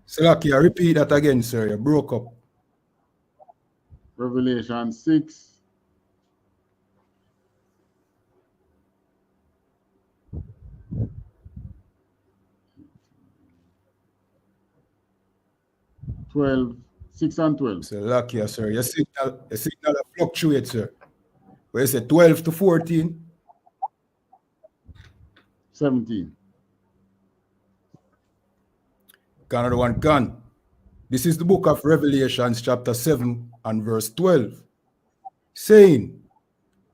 Salakia, repeat that again, sir. You broke up. Revelation 6. Twelve, 6 and 12. Salakia, sir. Your signal fluctuates, sir. Where you say 12 to 14? 17. Another one gone. This is the book of Revelations, chapter 7 and verse 12. Saying,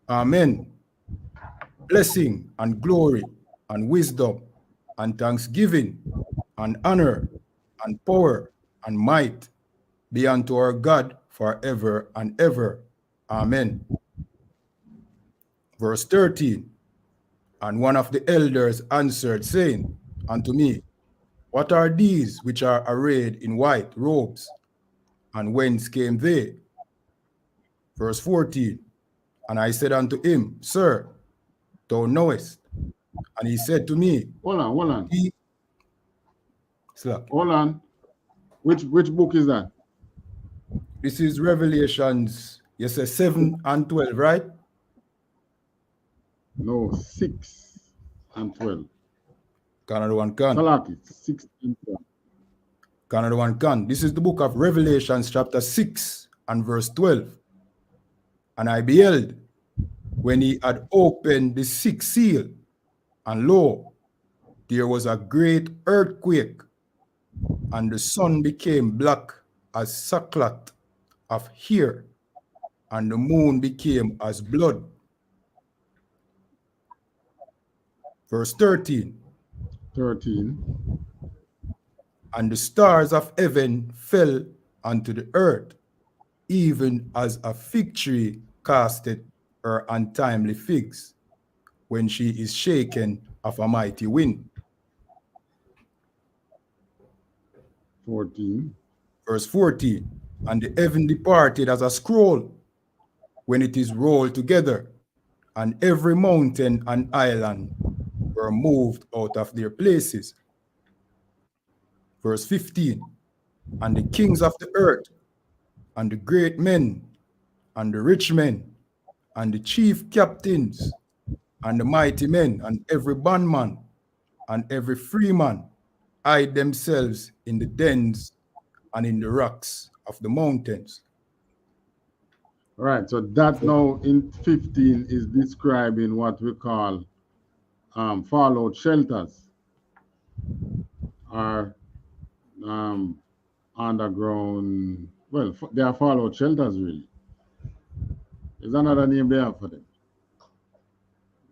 Amen. Blessing and glory and wisdom and thanksgiving and honor and power and might be unto our God forever and ever. Amen. Verse 13. And one of the elders answered, saying unto me, what are these which are arrayed in white robes? And whence came they? Verse 14. And I said unto him, Sir, thou knowest. And he said to me, Hold on. Slack. Hold on. Which book is that? This is Revelations, you say 7 and 12, right? No, 6 and 12. Another one can. Salaki, 6 and 12. Another one can. This is the book of Revelations, chapter 6 and verse 12. And I beheld when he had opened the sixth seal, and lo, there was a great earthquake, and the sun became black as sackcloth of hair, and the moon became as blood. Verse 13. 13. And the stars of heaven fell unto the earth, even as a fig tree casteth her untimely figs, when she is shaken of a mighty wind. 14. Verse 14. And the heaven departed as a scroll, when it is rolled together, and every mountain and island were moved out of their places. Verse 15. And the kings of the earth, and the great men, and the rich men, and the chief captains, and the mighty men, and every bondman, and every freeman, hide themselves in the dens and in the rocks of the mountains. All right, so that now in 15 is describing what we call fallout shelters or um, underground. Well, they are fallout shelters really. There's another name they have for them.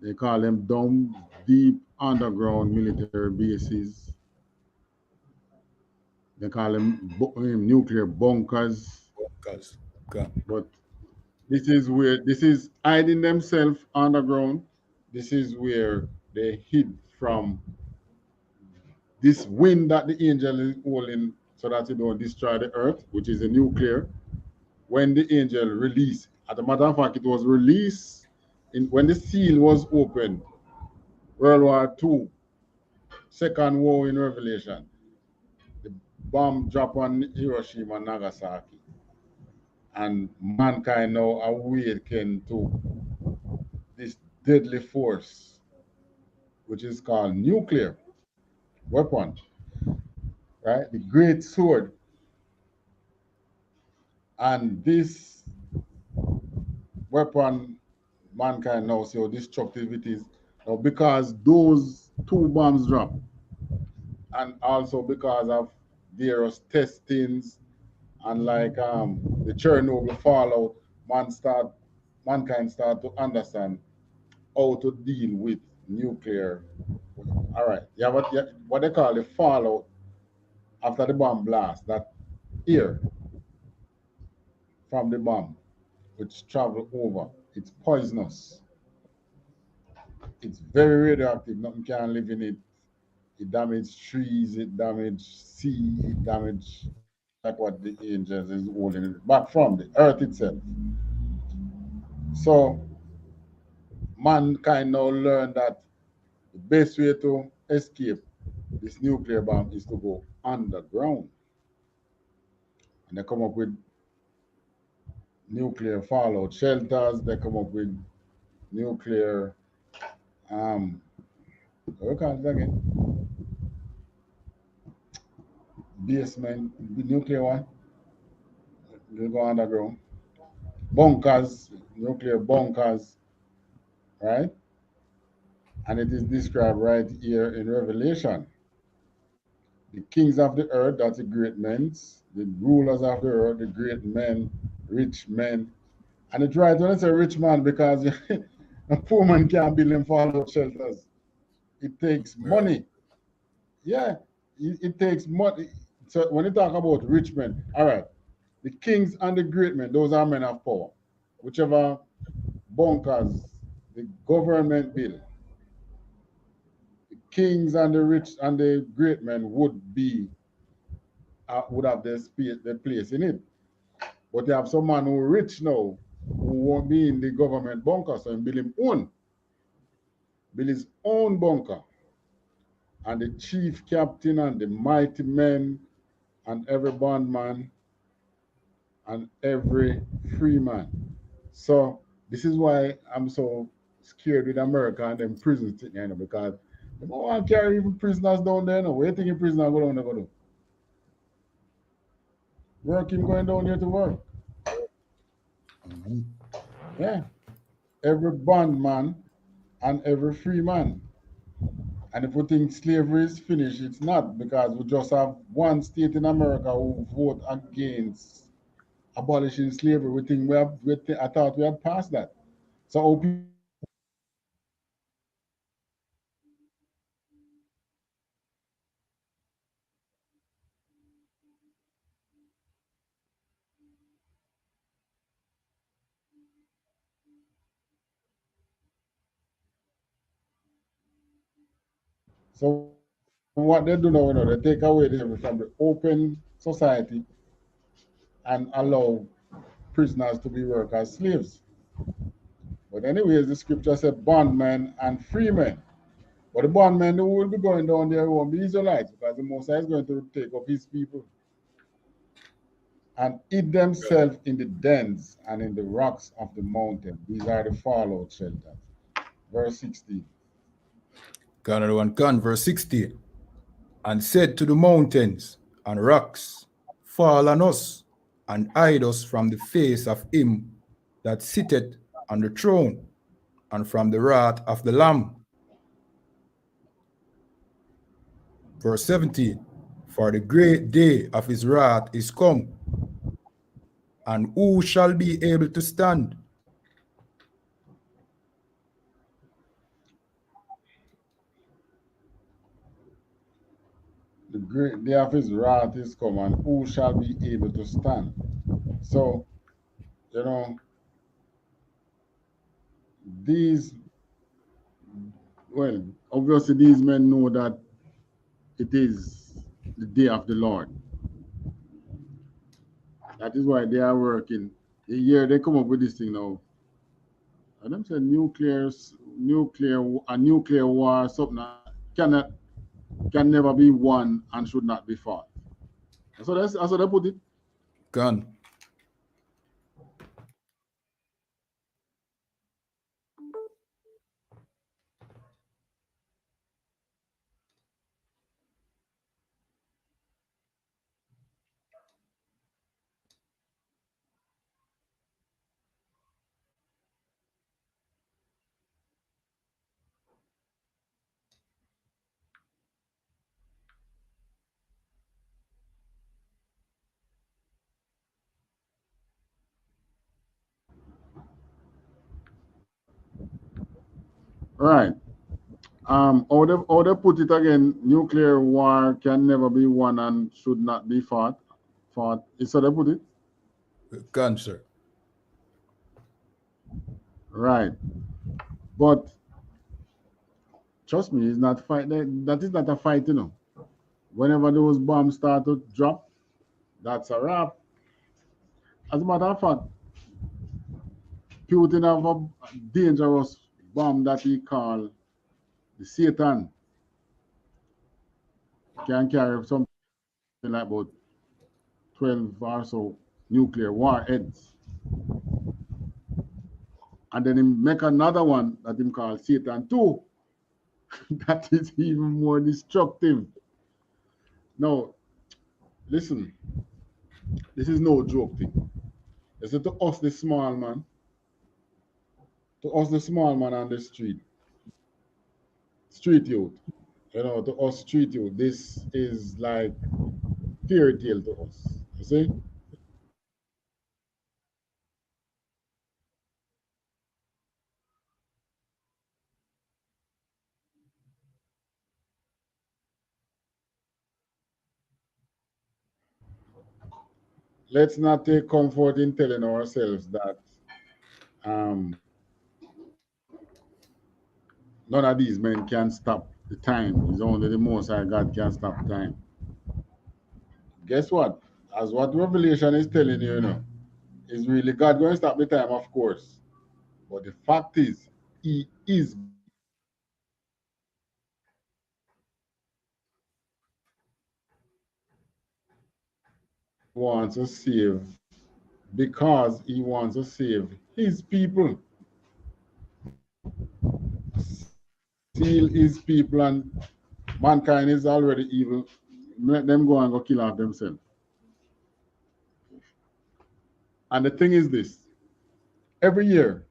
They call them domes, deep underground military bases. They call them nuclear bunkers. Because, okay. But this is hiding themselves underground. This is where they hid from this wind that the angel is holding so that it don't destroy the earth, which is a nuclear. When the angel released, as a matter of fact, it was released when the seal was opened, World War II, Second War in Revelation. The bomb dropped on Hiroshima and Nagasaki. And mankind now awakened to this deadly force, which is called nuclear weapon, right? The great sword. And this weapon, mankind now see how destructive it is. Now, because those two bombs dropped, and also because of various testings and like the Chernobyl fallout, mankind start to understand how to deal with nuclear. All right, yeah, what they call the fallout after the bomb blast, that air from the bomb, which travel over, it's poisonous. It's very radioactive. Nothing can live in it. It damages trees. It damages sea. It damages like what the angels is holding it back from the earth itself. So mankind now learn that the best way to escape this nuclear bomb is to go underground. And they come up with nuclear fallout shelters. They come up with nuclear, what do you call it again? Basement, the nuclear one. They go underground. Bunkers, nuclear bunkers, right? And it is described right here in Revelation. The kings of the earth, that's the great men, the rulers of the earth, the great men, rich men. And it's right when it's a rich man because a poor man can't build them fallout shelters. It takes money. Yeah, it takes money. So when you talk about rich men, all right, the kings and the great men, those are men of power. Whichever bunkers the government build, the kings and the rich and the great men would have their place in it. But you have someone who rich now who won't be in the government bunker, so he build his own bunker. And the chief captain and the mighty men and every bondman and every free man. So this is why I'm so scared with America and them prisons thing, because they don't want to carry even prisoners down there. No, where you think a prisoner go down there go do? Work him going down there to work. Yeah. Every bondman and every free man. And if we think slavery is finished, it's not, because we just have one state in America who vote against abolishing slavery. I thought we had passed that. So how people So what they do now, they take away the from the open society and allow prisoners to be worked as slaves. But anyways, the scripture said bondmen and free men. But the bondmen who will be going down there won't be Israelites, because the Most High is going to take up his people and hid themselves in the dens and in the rocks of the mountain. These are the fallout shelters. Verse 16. Verse 16. And said to the mountains and rocks, fall on us and hide us from the face of him that sitteth on the throne, and from the wrath of the Lamb. Verse 17, for the great day of his wrath is come, and who shall be able to stand? The great day of his wrath is come, and who shall be able to stand? So, you know, these, well, obviously these men know that it is the day of the Lord. That is why they are working. A year they come up with this thing now. And them say a nuclear war, something that can never be won and should not be fought. So that's how they put it. Gone. Right. How they put it again, nuclear war can never be won and should not be fought. Is how they put it? Gone, sir. Right. But trust me, it's not fight. That is not a fight, you know. Whenever those bombs start to drop, that's a wrap. As a matter of fact, Putin have a dangerous bomb that he call the Satan. Can carry something like about 12 or so nuclear warheads. And then he make another one that he call Satan 2. That is even more destructive. Now, listen, this is no joke thing. Listen to us, the small man. To us, the small man on the street youth. You know, to us street youth, this is like fairy tale to us. You see? Let's not take comfort in telling ourselves that um, none of these men can stop the time. It's only the Most High God can stop time. Guess what? As what Revelation is telling you, you know, is really God going to stop the time, of course. But the fact is, He is wants to save because He wants to save His people. Seal His people, and mankind is already evil. Let them go and go kill off themselves. And the thing is this, every year,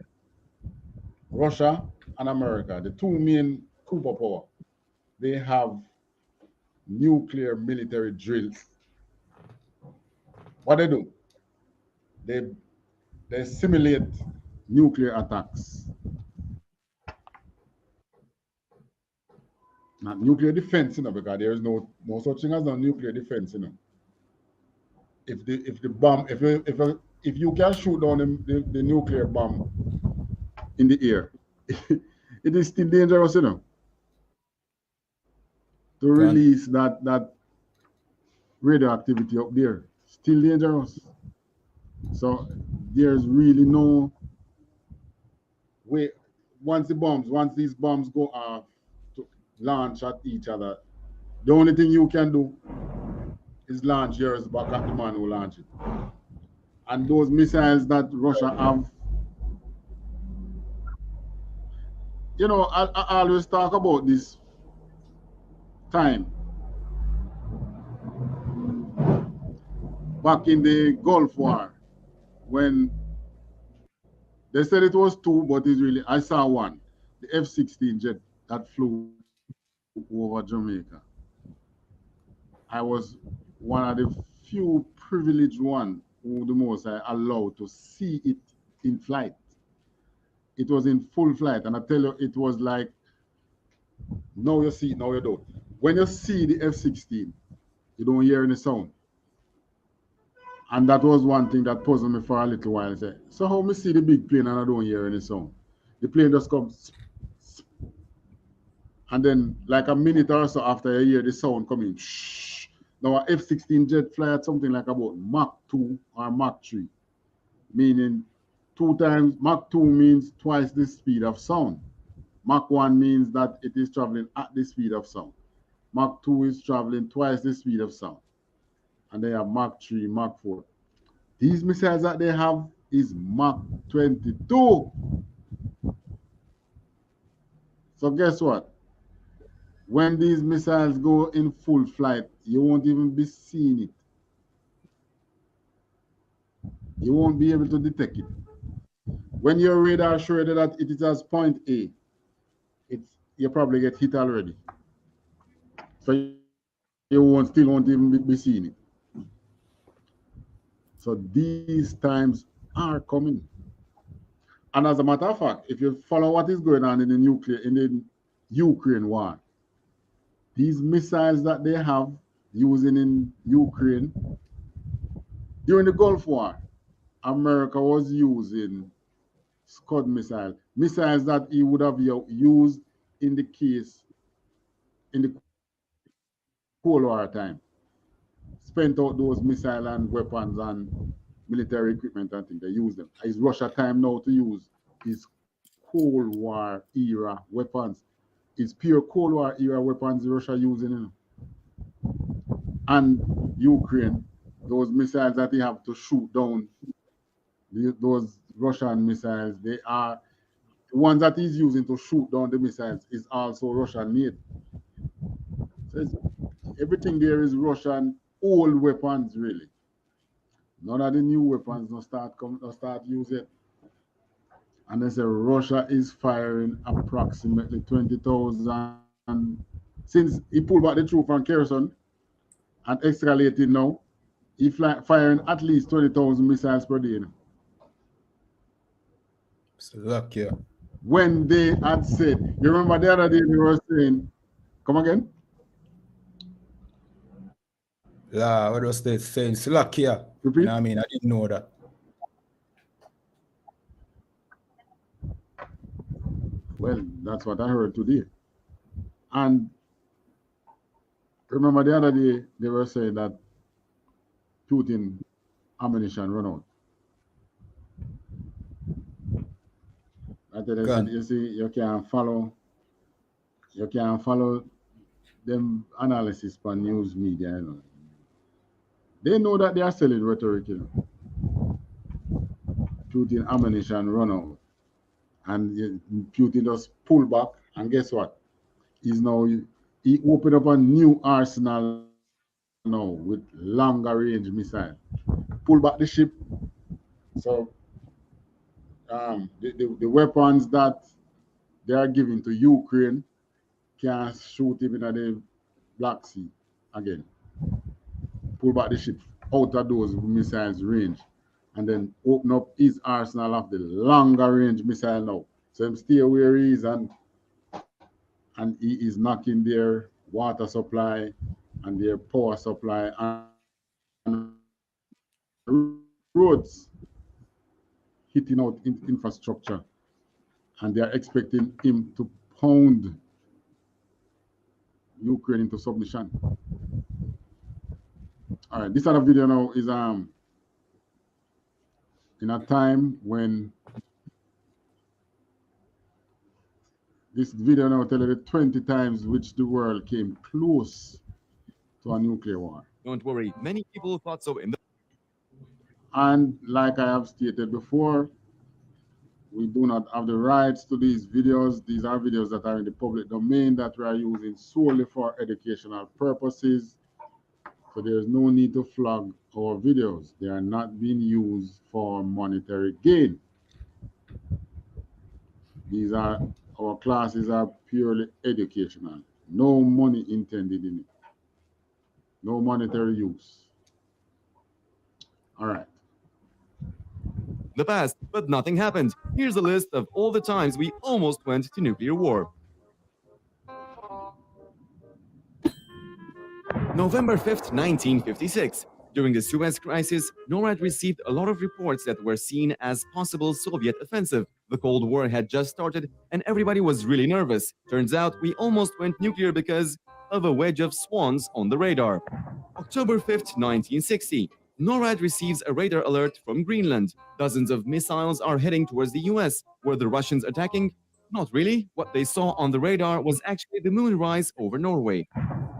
Russia and America, the two main superpower, they have nuclear military drills. What they do? They they simulate nuclear attacks. Not nuclear defense, you know, because there is no such thing as no nuclear defense, you know. If the bomb if you can shoot down the nuclear bomb in the air, it is still dangerous, you know, to Gone. release that radioactivity up there. Still dangerous. So there's really no way. Once these bombs go off to launch at each other, the only thing you can do is launch yours back at the man who launched it. And those missiles that Russia have, you know, I always talk about this time back in the Gulf War when They said it was two, but it's really, I saw one. The F-16 jet that flew over Jamaica. I was one of the few privileged ones who the most I allowed to see it in flight. It was in full flight, and I tell you, it was like, now you see it, now you don't. When you see the F-16, you don't hear any sound. And that was one thing that puzzled me for a little while. I said, so how me see the big plane and I don't hear any sound? The plane just comes, and then like a minute or so after you hear the sound coming, shh. Now a F-16 jet fly at something like about Mach 2 or Mach 3, meaning Mach 2 means twice the speed of sound. Mach 1 means that it is traveling at the speed of sound. Mach 2 is traveling twice the speed of sound. And they have Mach 3, Mach 4. These missiles that they have is Mach 22. So guess what? When these missiles go in full flight, you won't even be seeing it. You won't be able to detect it. When your radar shows that it is as point A, you probably get hit already. So you still won't even be seeing it. So these times are coming. And as a matter of fact, if you follow what is going on in the Ukraine war, these missiles that they have using in Ukraine during the Gulf War, America was using Scud missiles that he would have used in the Cold War time. Spent out those missile and weapons and military equipment and things. They use them. It's Russia time now to use these Cold War era weapons. It's pure Cold War era weapons Russia using. You know? And Ukraine, those missiles that they have to shoot down, those Russian missiles, they are the ones that he's using to shoot down the missiles is also Russian made. So everything there is Russian old weapons, really. None of the new weapons no start use it. And they say Russia is firing approximately 20,000 since he pulled back the troop from Kherson and escalated now. He firing at least 20,000 missiles per day. So look here. When they had said, you remember the other day they were saying, come again? Yeah, what was they saying? Slovakia. Repeat. You know what I mean? I didn't know that. Well, that's what I heard today. And remember the other day they were saying that Putin ammunition run out. I tell you, you see, you can't follow them analysis on news media, you know. They know that they are selling rhetoric, you know. Putin ammunition run out. And Putin just pull back, and guess what? He opened up a new arsenal now with longer range missile. Pull back the ship. So the weapons that they are giving to Ukraine can shoot even at the Black Sea again. Pull back the ship out of those missiles range and then open up his arsenal of the longer range missile now. So him stay where he is and he is knocking their water supply and their power supply and roads, hitting out infrastructure, and they are expecting him to pound Ukraine into submission. All right, this other video now is in a time when this video now tells you the 20 times which the world came close to a nuclear war. Don't worry, many people thought so in the And like I have stated before, we do not have the rights to these videos. These are videos that are in the public domain that we are using solely for educational purposes. So there's no need to flag our videos. They are not being used for monetary gain. These are our classes are purely educational. No money intended in it. No monetary use. All right. The past, but nothing happened. Here's a list of all the times we almost went to nuclear war. November 5th, 1956. During the Suez Crisis, NORAD received a lot of reports that were seen as possible Soviet offensive. The Cold War had just started and everybody was really nervous. Turns out we almost went nuclear because of a wedge of swans on the radar. October 5th, 1960. NORAD receives a radar alert from Greenland. Dozens of missiles are heading towards the US. Were the Russians attacking? Not really. What they saw on the radar was actually the moon rise over Norway.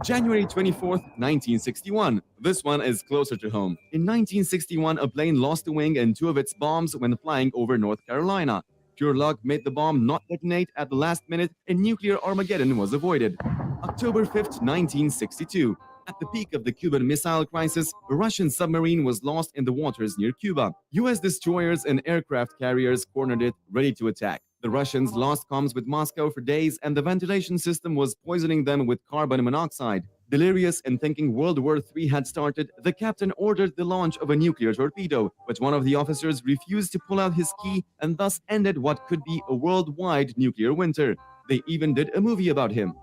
January 24th, 1961. This one is closer to home. In 1961, a plane lost a wing and two of its bombs when flying over North Carolina. Pure luck made the bomb not detonate at the last minute, and nuclear Armageddon was avoided. October 5th, 1962. At the peak of the Cuban Missile Crisis, a Russian submarine was lost in the waters near Cuba. US destroyers and aircraft carriers cornered it, ready to attack. The Russians lost comms with Moscow for days, and the ventilation system was poisoning them with carbon monoxide. Delirious and thinking World War III had started, the captain ordered the launch of a nuclear torpedo, but one of the officers refused to pull out his key and thus ended what could be a worldwide nuclear winter. They even did a movie about him.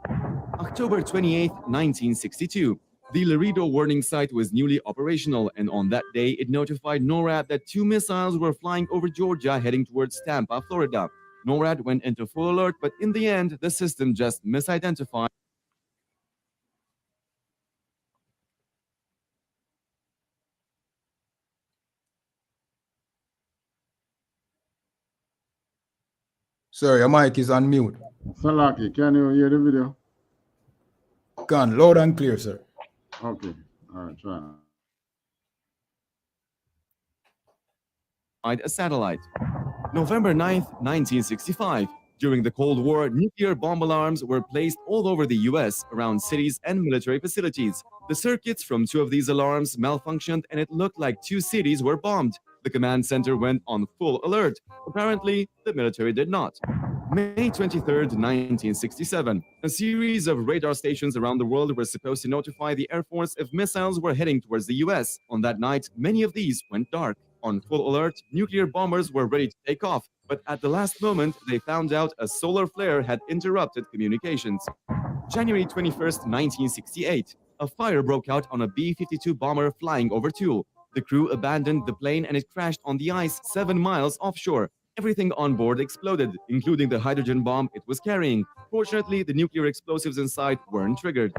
October 28, 1962. The Laredo warning site was newly operational, and on that day, it notified NORAD that two missiles were flying over Georgia heading towards Tampa, Florida. NORAD went into full alert, but in the end, the system just misidentified. Sir, your mic is on mute. Salaki, can you hear the video? Gone loud and clear, sir. Okay. All right, try. A satellite. November 9th, 1965. During the Cold War, nuclear bomb alarms were placed all over the US around cities and military facilities. The circuits from two of these alarms malfunctioned and it looked like two cities were bombed. The command center went on full alert. Apparently, the military did not. May 23rd, 1967. A series of radar stations around the world were supposed to notify the Air Force if missiles were heading towards the US. On that night, many of these went dark. On full alert, nuclear bombers were ready to take off, but at the last moment, they found out a solar flare had interrupted communications. January 21st, 1968. A fire broke out on a B-52 bomber flying over Toul. The crew abandoned the plane and it crashed on the ice 7 miles offshore. Everything on board exploded, including the hydrogen bomb it was carrying. Fortunately, the nuclear explosives inside weren't triggered.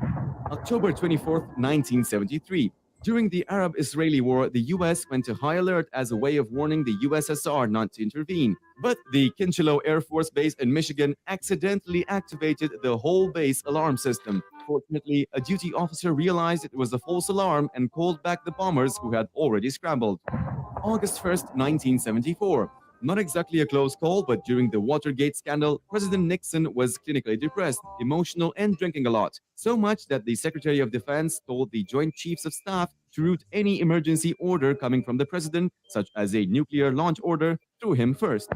October 24th, 1973. During the Arab-Israeli war, the US went to high alert as a way of warning the USSR not to intervene. But the Kincheloe Air Force Base in Michigan accidentally activated the whole base alarm system. Fortunately, a duty officer realized it was a false alarm and called back the bombers who had already scrambled. August 1st, 1974. Not exactly a close call, but during the Watergate scandal, President Nixon was clinically depressed, emotional, and drinking a lot. So much that the Secretary of Defense told the Joint Chiefs of Staff to route any emergency order coming from the president, such as a nuclear launch order, through him first.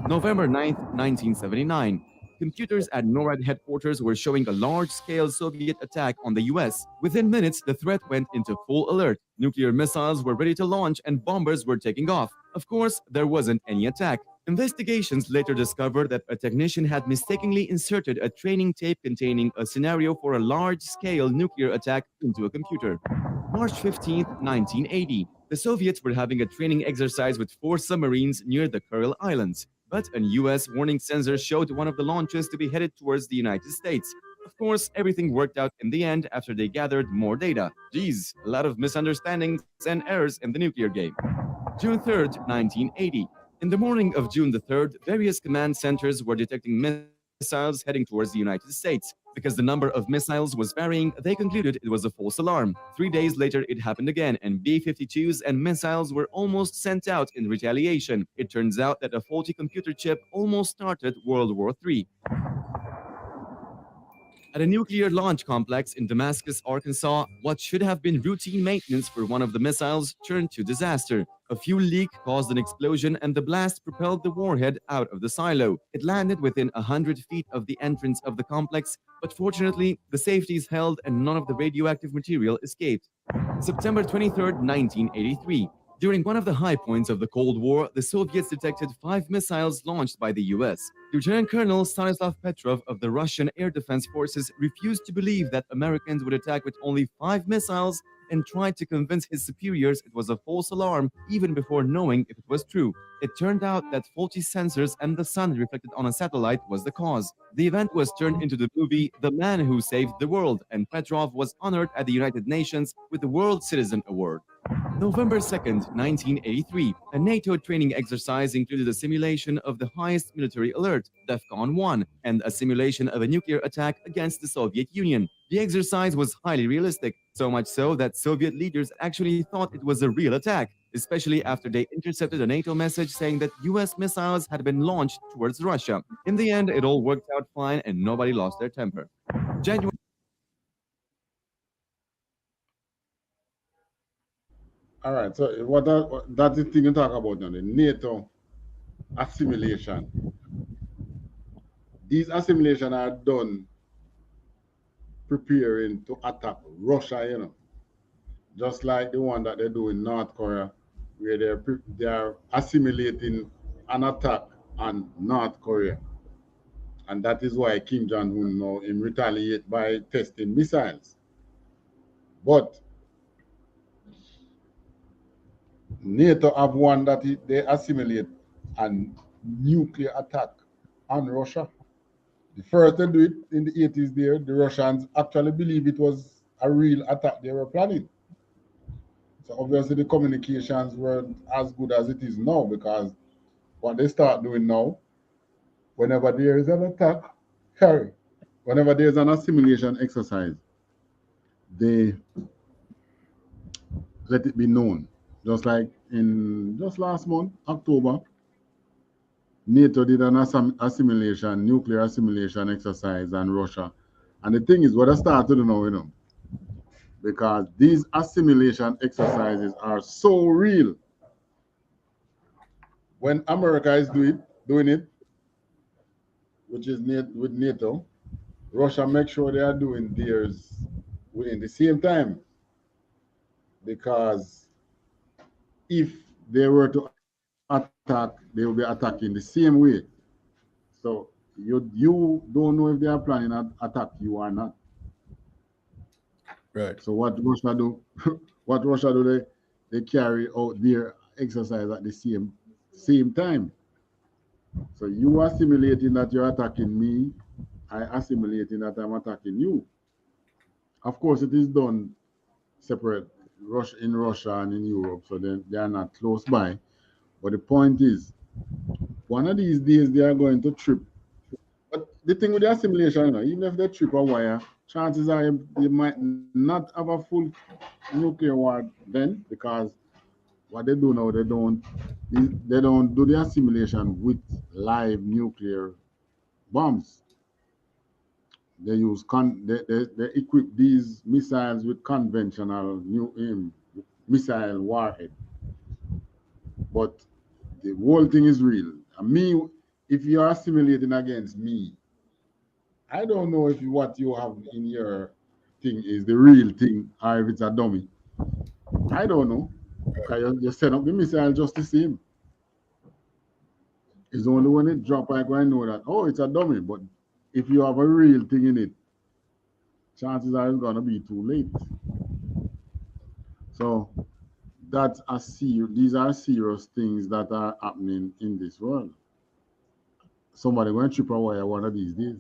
November 9th, 1979. Computers at NORAD headquarters were showing a large-scale Soviet attack on the US. Within minutes, the threat went into full alert. Nuclear missiles were ready to launch and bombers were taking off. Of course, there wasn't any attack. Investigations later discovered that a technician had mistakenly inserted a training tape containing a scenario for a large-scale nuclear attack into a computer. March 15, 1980. The Soviets were having a training exercise with 4 submarines near the Kuril Islands. But a US warning sensor showed one of the launches to be headed towards the United States. Of course, everything worked out in the end after they gathered more data. Geez, a lot of misunderstandings and errors in the nuclear game. June 3rd, 1980. In the morning of June the 3rd, various command centers were detecting missiles heading towards the United States. Because the number of missiles was varying, they concluded it was a false alarm. 3 days later, it happened again, and B-52s and missiles were almost sent out in retaliation. It turns out that a faulty computer chip almost started World War III. At a nuclear launch complex in Damascus, Arkansas, what should have been routine maintenance for one of the missiles turned to disaster. A fuel leak caused an explosion and the blast propelled the warhead out of the silo. It landed within 100 feet of the entrance of the complex, but fortunately, the safeties held and none of the radioactive material escaped. September 23, 1983. During one of the high points of the Cold War, the Soviets detected 5 missiles launched by the US. Lieutenant Colonel Stanislav Petrov of the Russian Air Defense Forces refused to believe that Americans would attack with only 5 missiles and tried to convince his superiors it was a false alarm even before knowing if it was true. It turned out that faulty sensors and the sun reflected on a satellite was the cause. The event was turned into the movie The Man Who Saved the World, and Petrov was honored at the United Nations with the World Citizen Award. November 2nd, 1983, a NATO training exercise included a simulation of the highest military alert, DEFCON 1, and a simulation of a nuclear attack against the Soviet Union. The exercise was highly realistic, so much so that Soviet leaders actually thought it was a real attack, especially after they intercepted a NATO message saying that US missiles had been launched towards Russia. In the end, it all worked out fine and nobody lost their temper. January All right, so that's the thing you talk about now, the NATO assimilation. These assimilation are done preparing to attack Russia, you know, just like the one that they do in North Korea, where they are assimilating an attack on North Korea. And that is why Kim Jong-un now retaliate by testing missiles. But NATO have one that they assimilate an nuclear attack on Russia. The first they do it in the 80s there, the Russians actually believe it was a real attack they were planning. So obviously the communications weren't as good as it is now, because what they start doing now, whenever there is an attack, whenever there's an assimilation exercise, they let it be known. Just like just last month, October, NATO did an nuclear assimilation exercise on Russia. And the thing is, what I started to do now, you know, because these assimilation exercises are so real. When America is doing it, which is with NATO, Russia makes sure they are doing theirs within the same time. Because if they were to attack, they will be attacking the same way. So you don't know if they are planning to attack you or not. Right. So what Russia do? What Russia do? They carry out their exercise at the same time. So you assimilating that you're attacking me, I assimilating that I'm attacking you. Of course, it is done separate in Russia and in Europe, so they are not close by. But the point is, one of these days they are going to trip. But the thing with the assimilation, you know, even if they trip a wire, chances are they might not have a full nuclear war then, because what they do now, they don't do the assimilation with live nuclear bombs. They use they equip these missiles with conventional missile warhead. But the whole thing is real. And me, if you are assimilating against me, I don't know if what you have in your thing is the real thing or if it's a dummy. I don't know. Because you set up the missile just the same. It's only when it drop I go and know that, oh, it's a dummy. But if you have a real thing in it, chances are it's going to be too late. So these are serious things that are happening in this world. Somebody going to trip a wire one of these days.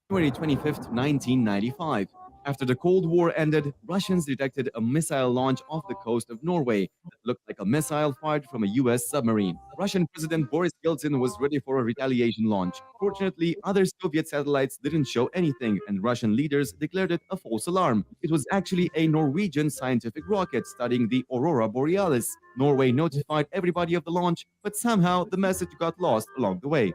January 25th, 1995. After the Cold War ended, Russians detected a missile launch off the coast of Norway that looked like a missile fired from a US submarine. Russian President Boris Yeltsin was ready for a retaliation launch. Fortunately, other Soviet satellites didn't show anything, and Russian leaders declared it a false alarm. It was actually a Norwegian scientific rocket studying the Aurora Borealis. Norway notified everybody of the launch, but somehow the message got lost along the way.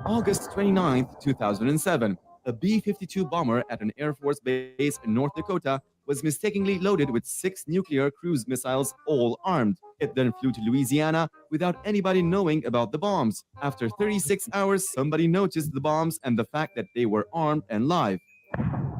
August 29, 2007, a B-52 bomber at an Air Force base in North Dakota was mistakenly loaded with 6 nuclear cruise missiles, all armed. It then flew to Louisiana without anybody knowing about the bombs. After 36 hours, somebody noticed the bombs and the fact that they were armed and live.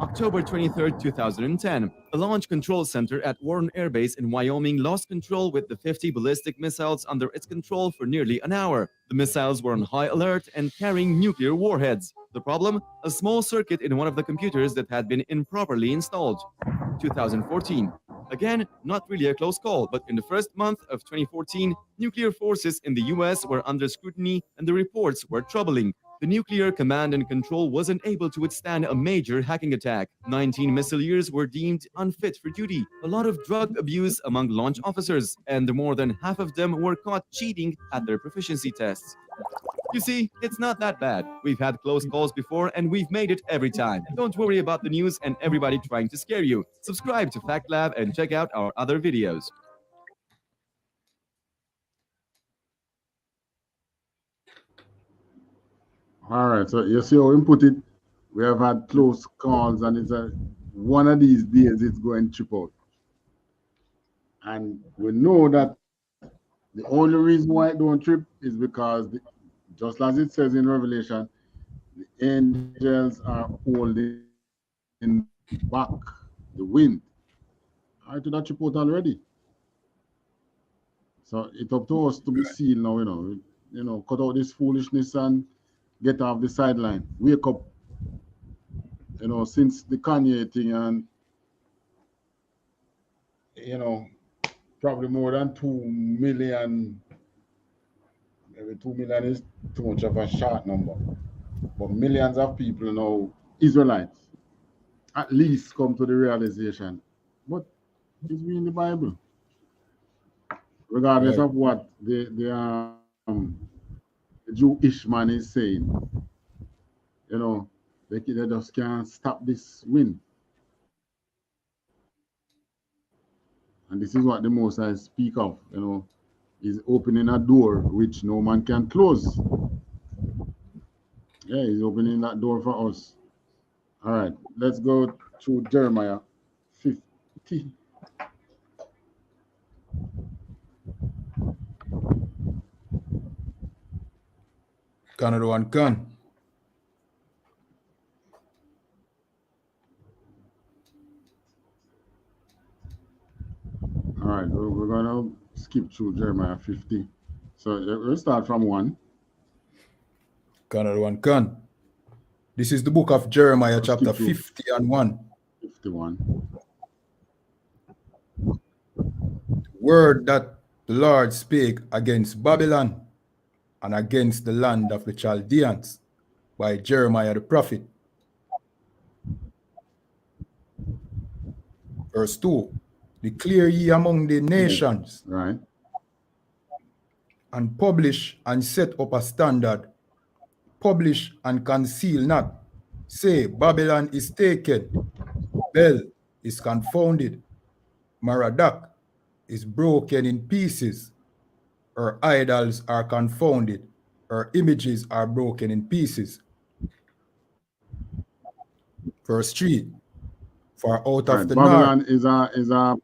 October 23, 2010, the Launch Control Center at Warren Air Base in Wyoming lost control with the 50 ballistic missiles under its control for nearly an hour. The missiles were on high alert and carrying nuclear warheads. The problem? A small circuit in one of the computers that had been improperly installed. 2014. Again, not really a close call, but in the first month of 2014, nuclear forces in the US were under scrutiny and the reports were troubling. The Nuclear Command and Control wasn't able to withstand a major hacking attack. 19 missileers were deemed unfit for duty. A lot of drug abuse among launch officers, and more than half of them were caught cheating at their proficiency tests. You see, it's not that bad. We've had close calls before and we've made it every time. Don't worry about the news and everybody trying to scare you. Subscribe to Fact Lab and check out our other videos. All right, so you see how we put it. We have had close calls, and it's one of these days it's going to chip out. And we know that the only reason why it don't trip is because, just as it says in Revelation, the angels are holding back the wind. I to that chip out already. So it's up to us to be seen now, cut out this foolishness and get off the sideline. Wake up. Since the Kanye thing, and probably more than 2 million. Maybe 2 million is too much of a short number, but millions of people now, Israelites, at least come to the realization. But it's in the Bible, regardless of what the Jewish man is saying. They just can't stop this wind. And this is what the Most High speak of, is opening a door which no man can close. Yeah, he's opening that door for us. All right, let's go to Jeremiah 50. Another one can. All right, we're going to skip through Jeremiah 50. So we'll start from 1. Another one can. This is the book of Jeremiah, chapter 50 and 1. 51. Word that the Lord spake against Babylon and against the land of the Chaldeans by Jeremiah the prophet. Verse 2. Declare ye among the nations, right, and publish and set up a standard. Publish and conceal not. Say, Babylon is taken. Bel is confounded. Merodach is broken in pieces. Her idols are confounded. Her images are broken in pieces. Verse 3. For out of the Babylon north.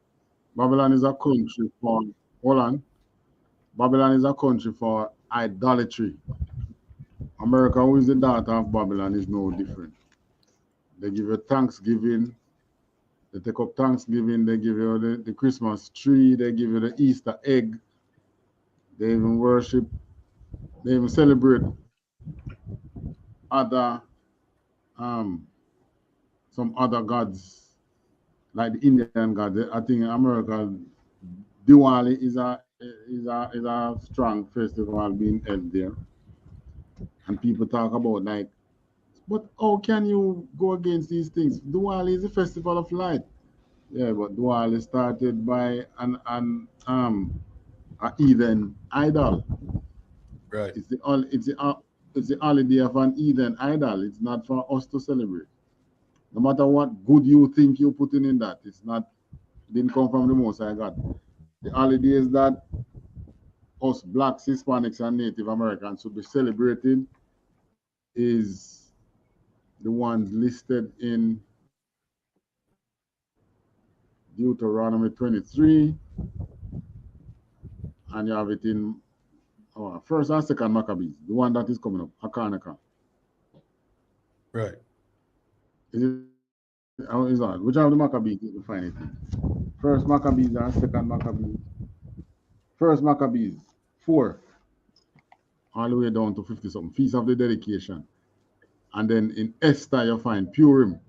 Babylon is a country for, hold on. Babylon is a country for idolatry. America, who is the daughter of Babylon, is no different. They give you Thanksgiving, they take up Thanksgiving, they give you the Christmas tree, they give you the Easter egg, they even worship, they even celebrate other, some other gods, like the Indian gods. I think in America, Diwali is a strong festival being held there. And people talk about like But how can you go against these things? Diwali is a festival of light. Yeah, but Diwali started by a heathen idol. Right. It's the holiday of an heathen idol. It's not for us to celebrate. No matter what good you think you're putting in that, it's not didn't come from the Most High God. The holidays that us blacks, Hispanics, and Native Americans should be celebrating is the ones listed in Deuteronomy 23, and you have it in first and second Maccabees, the one that is coming up, Hakanaka. Right. Is it? How is that? Which of the Maccabees you find it in? First Maccabees and second Maccabees. First Maccabees 4, all the way down to 50 something. Feast of the Dedication. And then in Esther you find Purim.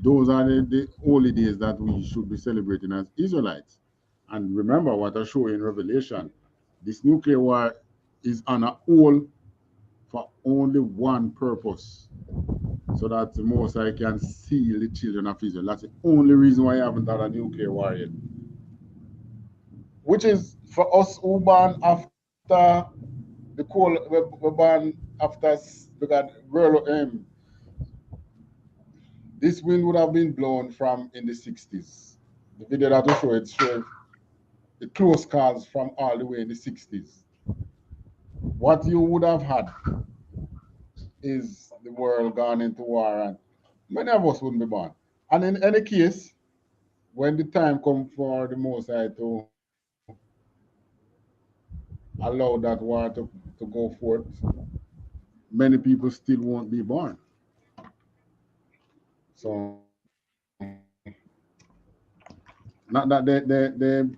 Those are the holy days that we should be celebrating as Israelites. And remember what I show in Revelation. This nuclear war is on a whole for only one purpose, so that the Most High can seal the children of Israel. That's the only reason why I haven't had a nuclear war yet. Which is for us who born after the cold, we born after because this wind would have been blown from in the 60s. The video that we show it shows the close calls from all the way in the 60s. What you would have had is the world gone into war, and many of us wouldn't be born. And in any case, when the time comes for the Most High to allow that war to go forth, many people still won't be born. So, not that they'll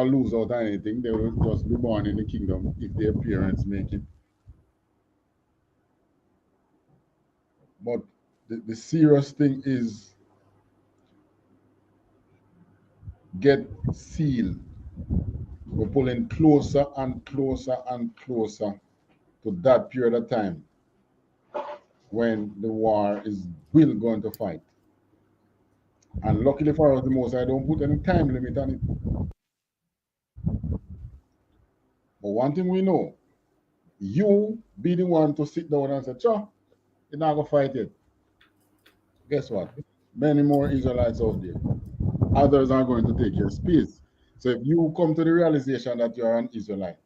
lose out on anything, they will just be born in the kingdom if their parents make it. But the serious thing is get sealed. We're pulling closer and closer and closer to that period of time when the war is will going to fight. And luckily for us, the Most I don't put any time limit on it. But one thing we know, you be the one to sit down and say, "Cha, you're not gonna fight it." Guess what? Many more Israelites out there. Others are going to take your space. So if you come to the realization that you are an Israelite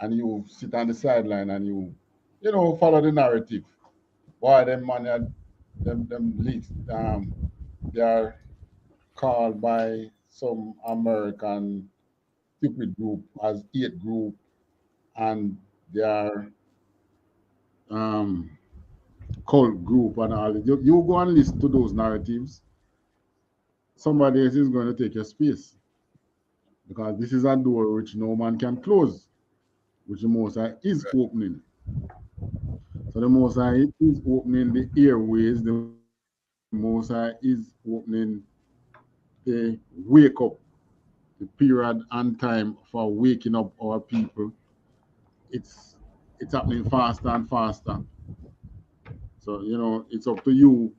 and you sit on the sideline and you follow the narrative, boy, them man, them leaks, they are called by some American stupid group as hate group, and they are um, cult group and all. You go and listen to those narratives. Somebody else is going to take your space because this is a door which no man can close, which the Most High is opening. So the Most High is opening the airways. The Most High is opening the wake up, the period and time for waking up our people. It's happening faster and faster. So it's up to you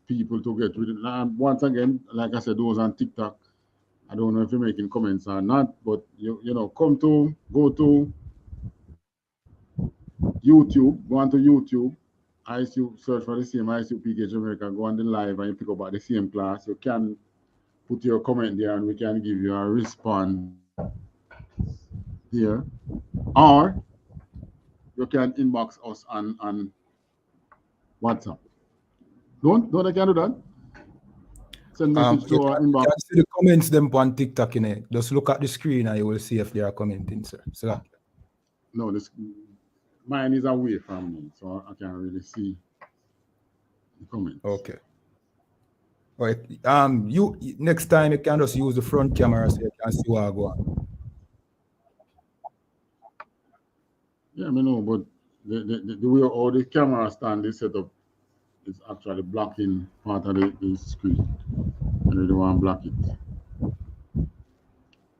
people to get rid of it. And once again, like I said, those on TikTok, I don't know if you're making comments or not, but go to YouTube, go onto YouTube, ISU, search for the same I.S.U.P.K Jamaica, go on the live and you pick up about the same class. You can put your comment there and we can give you a response there. Or you can inbox us on WhatsApp. Don't they can do that? Send message to our You inbox. can see the comments them on TikTok in it. Just look at the screen and you will see if they are commenting, sir. So No, mine is away from me, so I can't really see the comments. okay. All right. You next time you can just use the front camera so you can see what I go on. Yeah, I know, but the way all the camera stand is set up is actually blocking part of the screen. And they don't want to block it.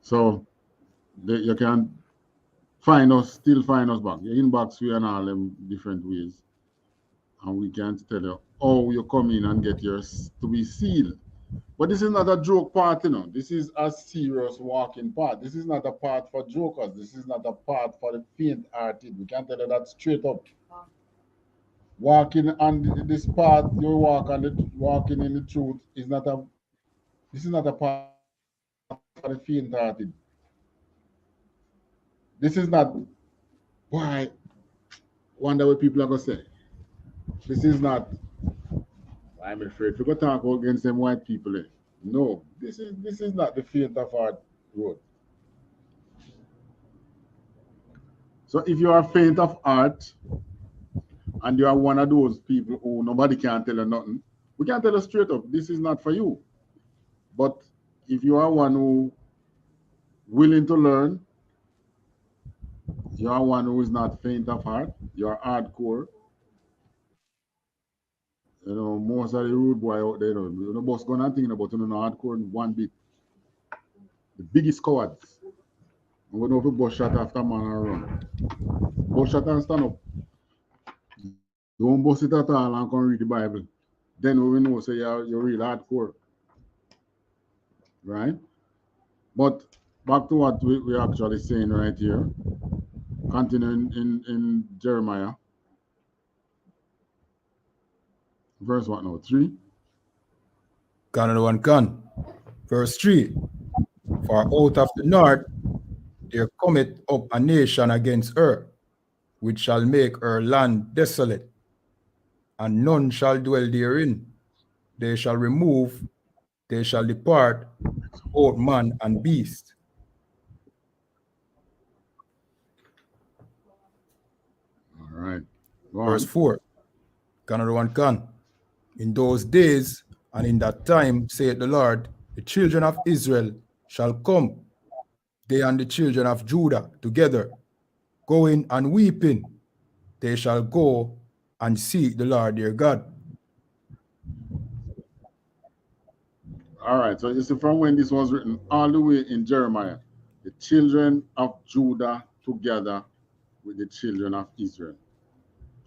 So you can still find us back. Your inbox we and all them different ways. and we can tell you how you come in and get yours to be sealed. But this is not a joke part, you know. This is a serious walking part. This is not a part for jokers. This is not a part for the faint-hearted. We can tell you that straight up. Walking on this path, you walking in the truth is not a. This is not a part for the faint-hearted. This is not why. Wonder what people are gonna say. This is not. I'm afraid to go talk against them white people. No, this is not the faint of heart road. So if you are faint of heart and you are one of those people who nobody can tell you nothing, we can tell you straight up, this is not for you. But if you are one who willing to learn, you are one who is not faint of heart, you are hardcore. You know, most of the rude boy out there, you know, boss gonna thinking about you know hardcore in one bit. The biggest cowards. I'm gonna have a bus shot after man and run. Bus shot and stand up. Don't bust it at all and come read the Bible. Then we know say you're real hardcore. Right? But back to what we're actually saying right here. Continuing in Jeremiah. Verse what now? 3? Canada one can. Verse 3. For out of the north there cometh up a nation against her, which shall make her land desolate, and none shall dwell therein. They shall remove, they shall depart, both man and beast. All right. Go Verse on. 4. Canada one can. In those days and in that time, saith the Lord, the children of Israel shall come, they and the children of Judah together, going and weeping. They shall go and seek the Lord their God. All right. So you see from when this was written all the way in Jeremiah, the children of Judah together with the children of Israel.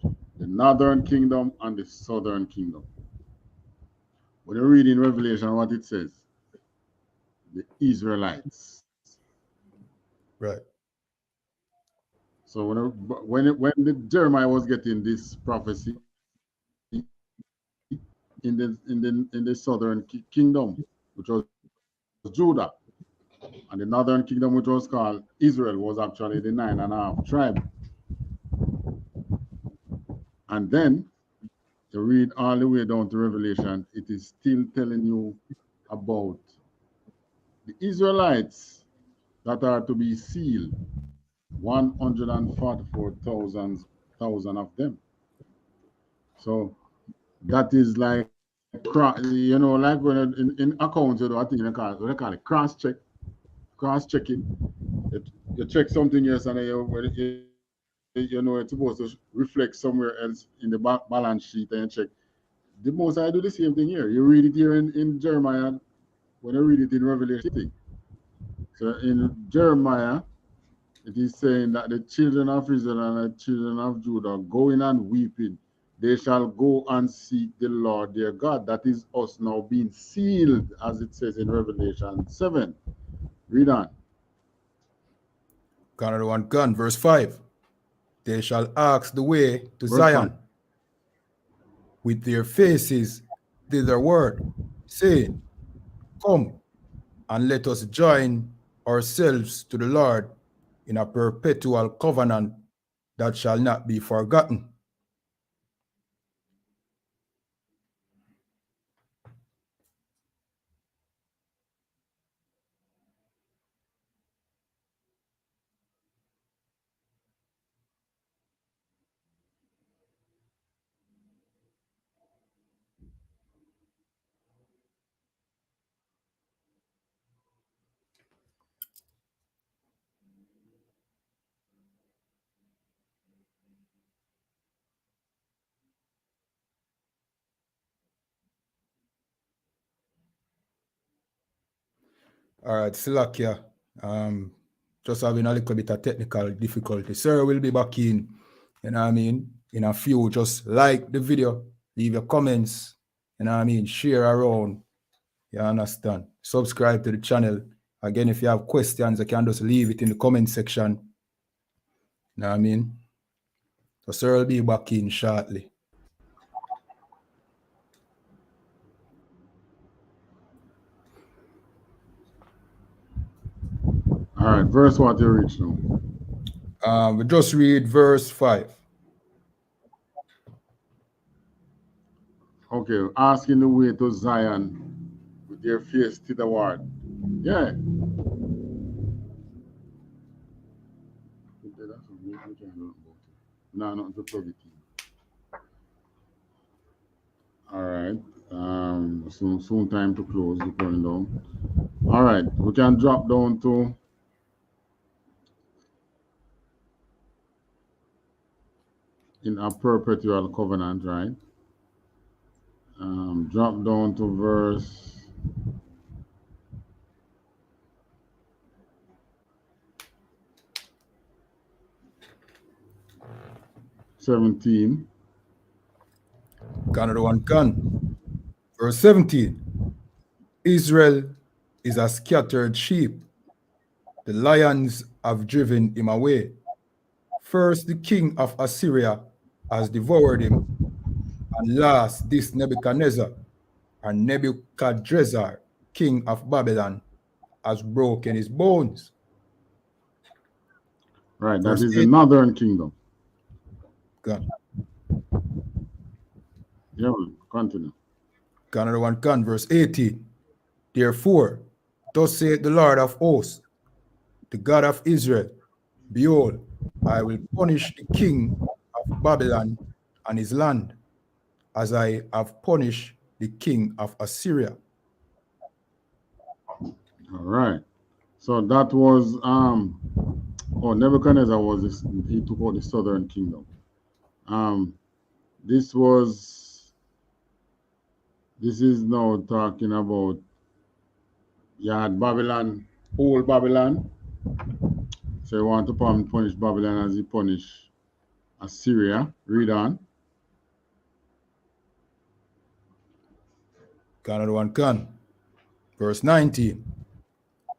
The northern kingdom and the southern kingdom. When you read in Revelation what it says, the Israelites. Right. So when the Jeremiah was getting this prophecy in the southern kingdom, which was Judah, and the northern kingdom, which was called Israel, was actually the 9.5 tribe. And then to read all the way down to Revelation, it is still telling you about the Israelites that are to be sealed, 144,000 of them. So that is like, you know, like when in accounts, you know, I think they call it cross-checking. You check something else and you know it's supposed to reflect somewhere else in the balance sheet and you check. The most I do the same thing here. You read it here in Jeremiah when you read it in Revelation. So in Jeremiah, it is saying that the children of Israel and the children of Judah going and weeping, they shall go and seek the Lord their God. That is us now being sealed, as it says in Revelation 7. Read on. Canada one can. Verse 5. They shall ask the way to Verse 5. Zion with their faces thitherward, saying, Come and let us join ourselves to the Lord in a perpetual covenant that shall not be forgotten. All right, Silakia. Just having a little bit of technical difficulty. Sir will be back in, you know what I mean? in a few. Just like the video, leave your comments, you know what I mean? Share around. You understand? Subscribe to the channel. Again, if you have questions, you can just leave it in the comment section. You know what I mean? So sir will be back in shortly. All right, verse what you reach now? We just read verse 5. Okay, asking the way to Zion with their face to the word. Yeah. No, not to plug it in. All right. Soon time to close. We're going down. All right, we can drop down to in a perpetual covenant, right? Drop down to verse 17. Canada one can. Verse 17. Israel is a scattered sheep. The lions have driven him away. First, the king of Assyria has devoured him, and last, this Nebuchadnezzar, and Nebuchadrezzar, king of Babylon, has broken his bones. Right, Verse that is the 8. northern kingdom. Gun. Yeah, continue. Canada one can. Verse 18. Therefore, thus saith the Lord of hosts, the God of Israel, behold, I will punish the king of Babylon and his land, as I have punished the king of Assyria. All right. So that was Nebuchadnezzar was this, he took out the southern kingdom. This is now talking about you had Babylon, old Babylon. So you want to punish Babylon as he punished Assyria. Read on. Canada one can. Verse 19.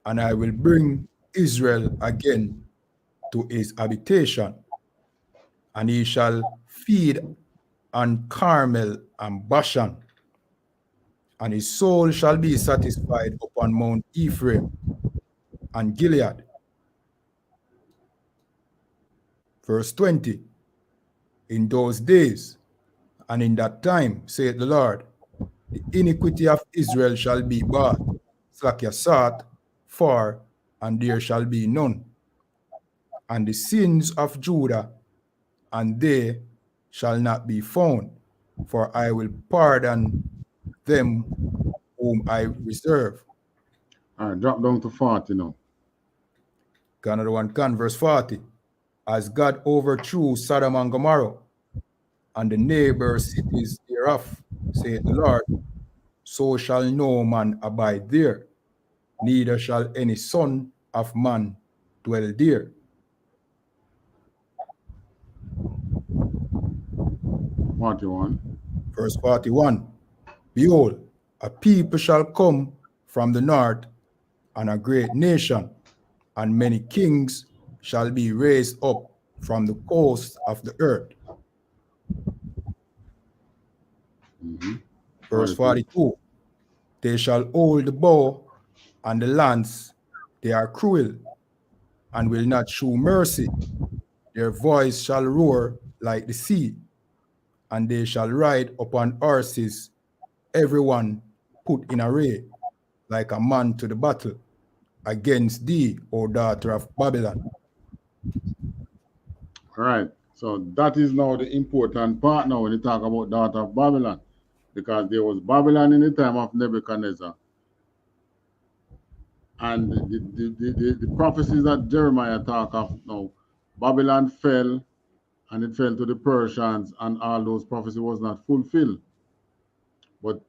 And I will bring Israel again to his habitation, and he shall feed on Carmel and Bashan, and his soul shall be satisfied upon Mount Ephraim and Gilead. Verse 20. In those days and in that time, saith the Lord, the iniquity of Israel shall be bought, slack your sought for, and there shall be none. And the sins of Judah, and they shall not be found, for I will pardon them whom I reserve. All right, drop down to 40 now. Another one can, verse 40. As God overthrew Sodom and Gomorrah and the neighbor cities thereof, saith the Lord, so shall no man abide there, neither shall any son of man dwell there. 41. Verse 41. Behold, a people shall come from the north, and a great nation, and many kings shall be raised up from the coast of the earth. Verse 42. They shall hold the bow and the lance. They are cruel and will not shew mercy. Their voice shall roar like the sea, and they shall ride upon horses, everyone put in array, like a man to the battle, against thee, O daughter of Babylon. All right. So that is now the important part now when you talk about daughter of Babylon. Because there was Babylon in the time of Nebuchadnezzar. And the prophecies that Jeremiah talk of now, Babylon fell and it fell to the Persians, and all those prophecies was not fulfilled. But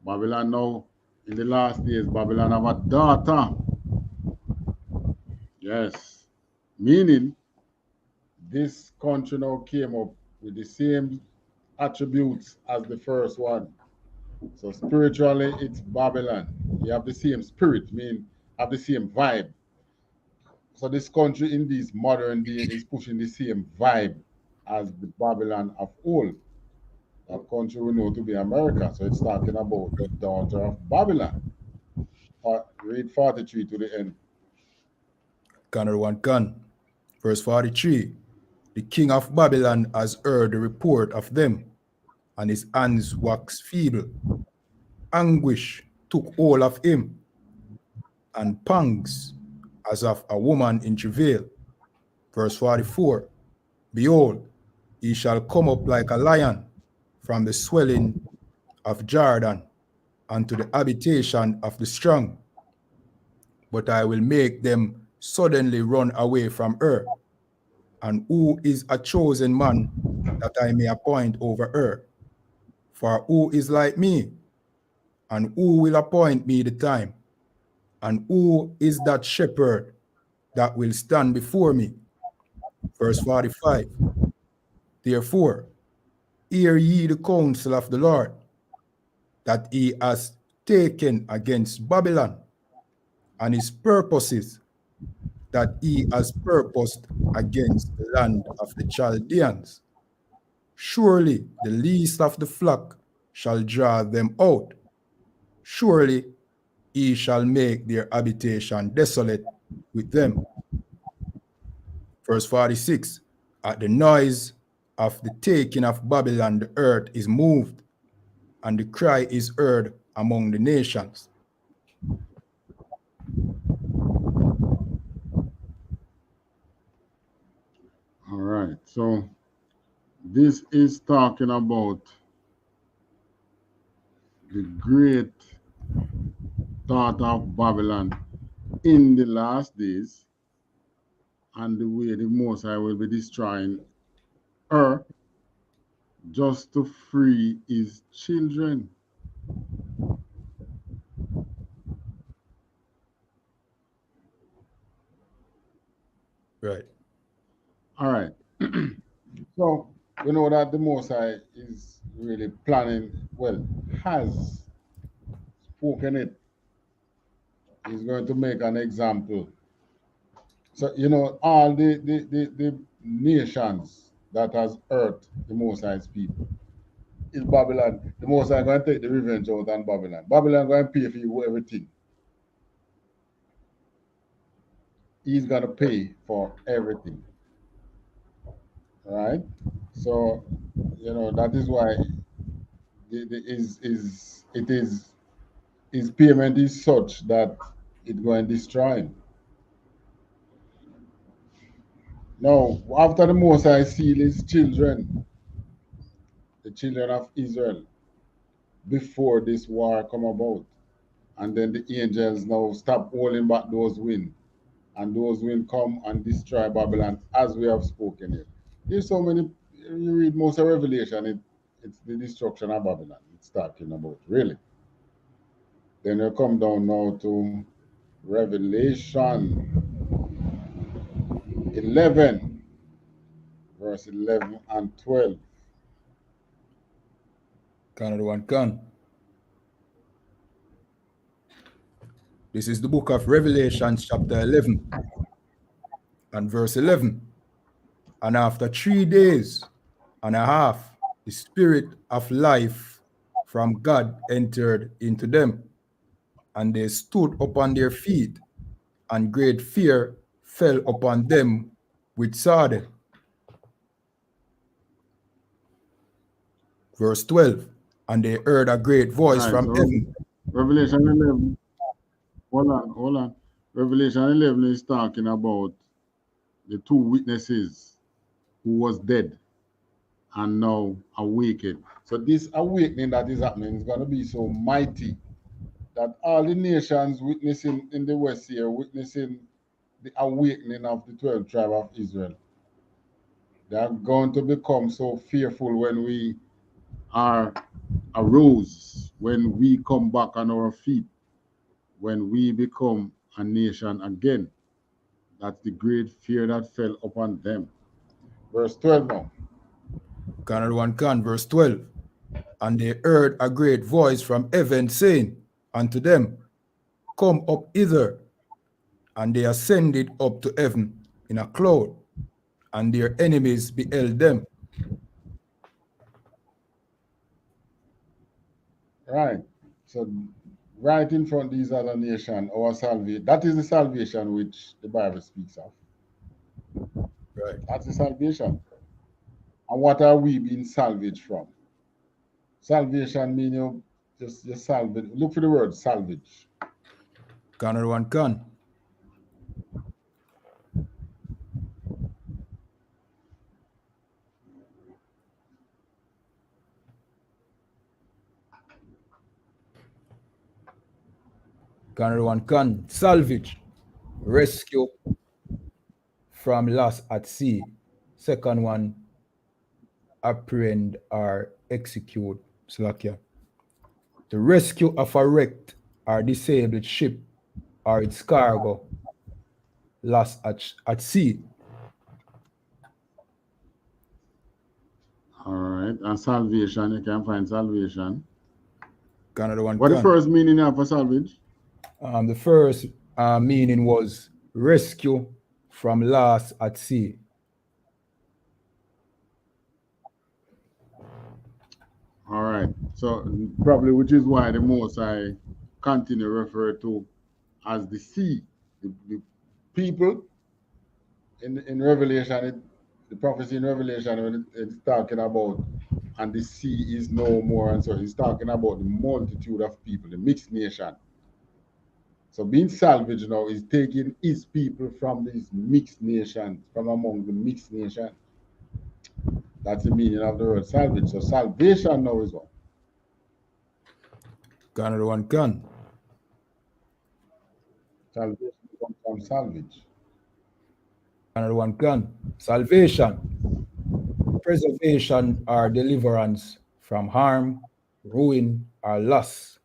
Babylon now, in the last days, Babylon have a daughter. Yes. Meaning, this country now came up with the same attributes as the first one. So spiritually, it's Babylon. You have the same spirit, mean have the same vibe. So this country in this modern day is pushing the same vibe as the Babylon of old. That country we know to be America. So it's talking about the daughter of Babylon. Read 43 to the end. Gunner 1 gun. Verse 43. The king of Babylon has heard the report of them, and his hands waxed feeble. Anguish took hold of him, and pangs as of a woman in travail. Verse 44. Behold, he shall come up like a lion from the swelling of Jordan unto the habitation of the strong. But I will make them suddenly run away from her. And who is a chosen man that I may appoint over her? For who is like me? And who will appoint me the time? And who is that shepherd that will stand before me? Verse 45. Therefore, hear ye the counsel of the Lord, that he has taken against Babylon, and his purposes that he has purposed against the land of the Chaldeans. Surely the least of the flock shall draw them out. Surely he shall make their habitation desolate with them. Verse 46. At the noise of the taking of Babylon, the earth is moved, and the cry is heard among the nations. All right. So this is talking about the great daughter of Babylon in the last days and the way the Most High will be destroying her just to free his children. Right. All right. So we know that the Most High is really planning, well, has spoken it. He's going to make an example. So, you know, all the nations that has hurt the Most High's people is Babylon. The Most High going to take the revenge out on Babylon. Babylon going to pay for you everything. He's going to pay for everything. Right? So, you know, that is why his payment is such that it going to destroy him. Now, after the Most High seal his children, the children of Israel, before this war come about, and then the angels now stop holding back those winds, and those winds come and destroy Babylon, as we have spoken here. There's so many. You read most of Revelation, it's the destruction of Babylon. It's talking about really. Then you come down now to Revelation 11, verse 11 and 12. Canada 1 can. This is the book of Revelation, chapter 11, and verse 11. And after 3 days and a half, the spirit of life from God entered into them, and they stood upon their feet, and great fear fell upon them which saw them. Verse 12. And they heard a great voice Right, from so heaven. Revelation 11. Hold on. Revelation 11 is talking about the two witnesses who was dead and now awakened. So this awakening that is happening is going to be so mighty that all the nations witnessing in the West here, witnessing the awakening of the 12 tribe of Israel. They are going to become so fearful when we are arose, when we come back on our feet, when we become a nation again. That's the great fear that fell upon them. Verse 12 now. Another one can, verse 12. And they heard a great voice from heaven saying unto them, Come up hither. And they ascended up to heaven in a cloud, and their enemies beheld them. Right. So right in front of these other nations, our salvation, that is the salvation which the Bible speaks of. Right. That's the salvation. And what are we being salvaged from? Salvation means you just salvage. Look for the word salvage. Another one can. Another one can. Salvage. Rescue from loss at sea. Second one, apprehend or execute. Slovakia. The rescue of a wrecked or disabled ship or its cargo lost at sea. All right. And salvation, you can find salvation. Another one What can. the first meaning of a salvage? The first meaning was rescue from loss at sea. All right. So probably which is why the Most I continue refer to as the sea. The people in Revelation, the prophecy in Revelation, when it's talking about and the sea is no more, and so he's talking about the multitude of people, the mixed nation. So being salvaged now is taking his people from these mixed nations, from among the mixed nation. That's the meaning of the word salvage. So salvation now is what? Another one can. Salvation comes from salvage. Another one can. Salvation, preservation or deliverance from harm, ruin, or loss.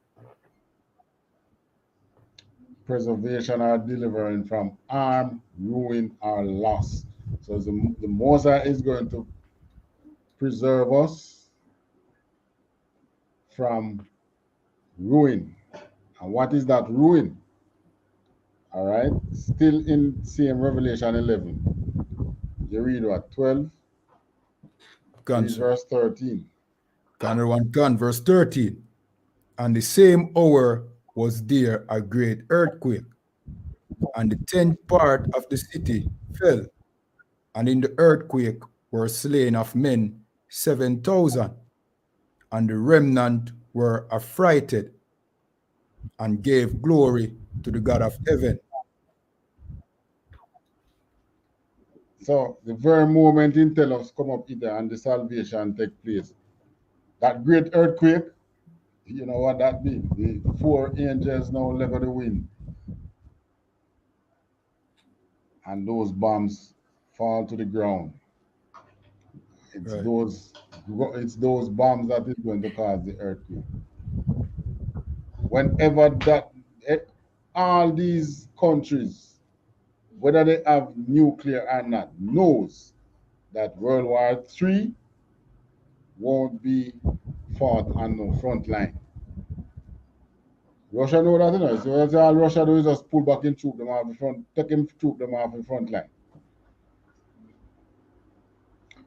Preservation or delivering from harm, ruin, or loss. So the Most High is going to preserve us from ruin. And what is that ruin? All right. Still in same Revelation 11. You read what? 12? Read verse 13. Another one can, verse 13. And the same hour was there a great earthquake, and the 10th part of the city fell, and in the earthquake were slain of men 7,000, and the remnant were affrighted and gave glory to the God of heaven. So the very moment in tell us come up either and the salvation take place. That great earthquake, you know what that means? The four angels now level the wind. And those bombs fall to the ground. It's Right. those bombs that is going to cause the earthquake. Whenever all these countries, whether they have nuclear or not, knows that World War III won't be fought on the front line. Russia know that, you know. So that's all Russia do is just pull back in troop them off the front, take him troop them off the front line.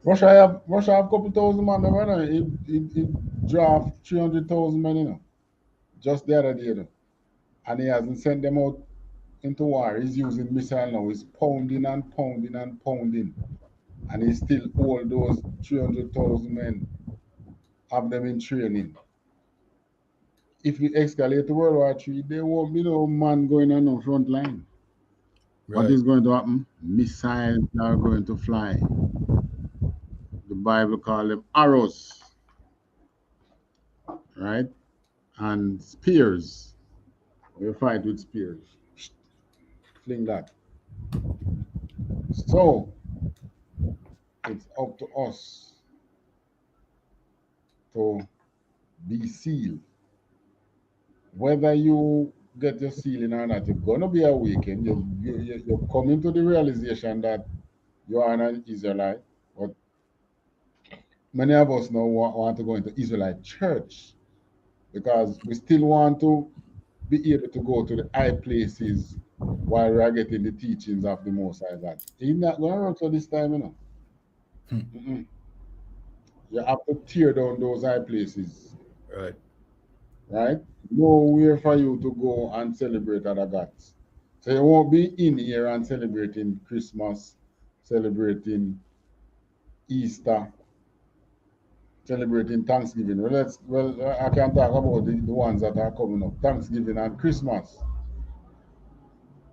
Russia have a couple thousand men, right now. It draft 300,000 men, you know, just the other day, you know. And he hasn't sent them out into war. He's using missile now. He's pounding and pounding and pounding. And he still hold those 300,000 men, have them in training. If we escalate to World War III, there won't be no man going on the front line. Right. What is going to happen? Missiles are going to fly. The Bible calls them arrows, right? And spears. We fight with spears. Fling that. So it's up to us to be sealed. Whether you get your sealing or not, you're gonna be awakened. You're coming to the realization that you are an Israelite, but many of us now want to go into Israelite church because we still want to be able to go to the high places while we are getting the teachings of the Most High God. He's not going to work for this time, you know. Mm-mm. You have to tear down those high places, Right. right? Nowhere for you to go and celebrate other gods. So you won't be in here and celebrating Christmas, celebrating Easter, celebrating Thanksgiving. Well, I can talk about the ones that are coming up, Thanksgiving and Christmas.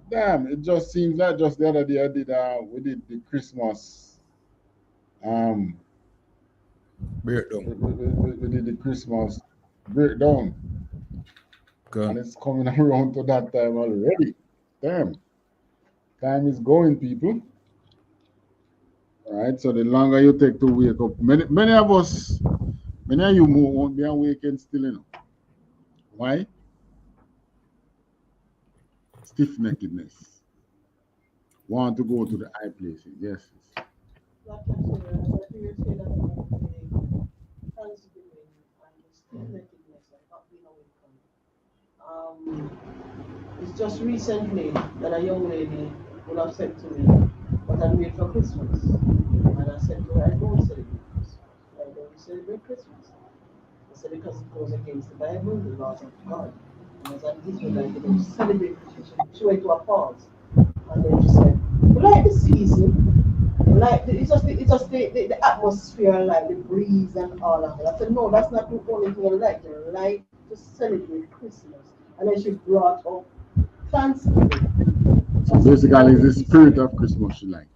Damn, it just seems like just the other day we did the Christmas um Breakdown. we did the Christmas breakdown, and Okay. it's coming around to that time already. Damn, time is going, people. All right, so the longer you take to wake up, many of us, many of you won't be awakened still, you know. Why? Stiff neckedness. Want to go to the high places. Yes. Like I said, I hear you say that about the Thanksgiving and the stiff-neckedness and not being awakened. It's just recently that a young lady would have said to me, "But I'm waiting for Christmas." And I said to her, "I don't celebrate Christmas. I don't celebrate Christmas." I said, "Because it goes against the Bible, the laws of God. And as an Israelite, you don't celebrate Christmas." She went to a pause. And then she said, "We like the season. Like it's just the atmosphere, like the breeze and all of that." I said, "No, that's not the only thing I like. I like to celebrate Christmas." And then she brought up Thanksgiving. So basically, it's the spirit of Christmas she like.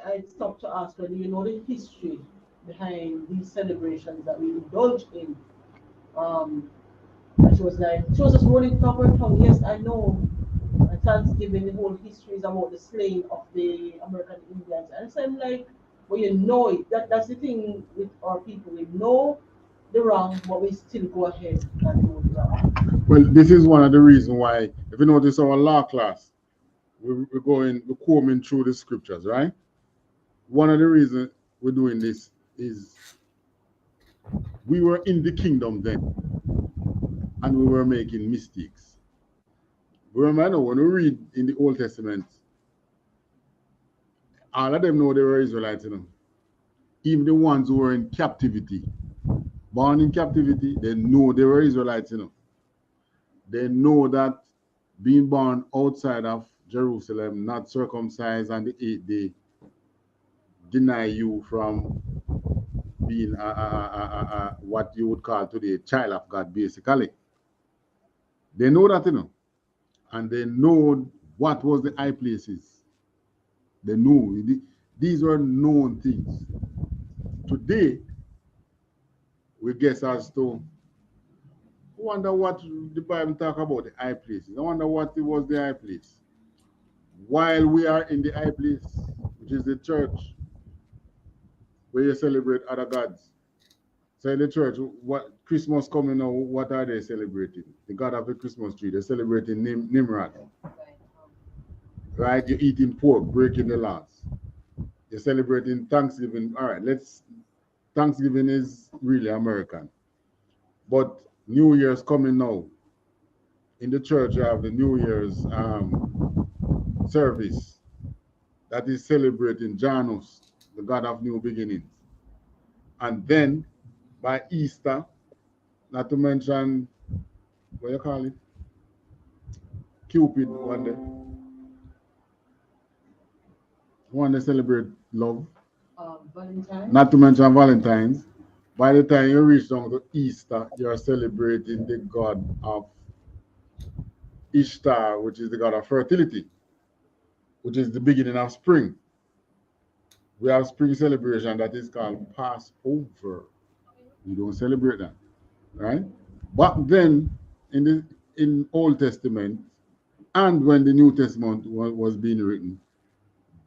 I stopped to ask her, "Do you know the history behind these celebrations that we indulge in?" Um, and she was like, she was just rolling top her tongue. "Yes, I know. Thanksgiving, the whole history is about the slaying of the American Indians." And so I'm like, "Well, you know it. That's the thing with our people. We know the wrong, but we still go ahead and do the wrong." Well, this is one of the reasons why, if you notice our law class, we're combing through the scriptures, right? One of the reasons we're doing this is we were in the kingdom then, and we were making mistakes. Remember, when we read in the Old Testament, all of them know they were Israelites, you know. Even the ones who were in captivity, born in captivity, they know they were Israelites, you know. They know that being born outside of Jerusalem, not circumcised on the 8th day, deny you from being what you would call today a child of God, basically. They know that, you know, and they know what was the high places. They know these were known things. Today, we guess as to wonder what the Bible talk about the high places. I wonder what it was the high place. While we are in the high place, which is the church, where you celebrate other gods. So in the church, what Christmas coming now, what are they celebrating? The God of the Christmas tree. They're celebrating Nimrod. Right? You're eating pork, breaking the laws. You're celebrating Thanksgiving. All right, Thanksgiving is really American. But New Year's coming now. In the church, you have the New Year's service that is celebrating Janus, the God of new beginnings. And then by Easter, not to mention, what you call it? Cupid one day celebrate love. Valentine's. Not to mention Valentine's. By the time you reach down to Easter, you're celebrating the god of Ishtar, which is the god of fertility, which is the beginning of spring. We have spring celebration that is called Passover. We don't celebrate that, right? But then in Old Testament and when the New Testament was being written,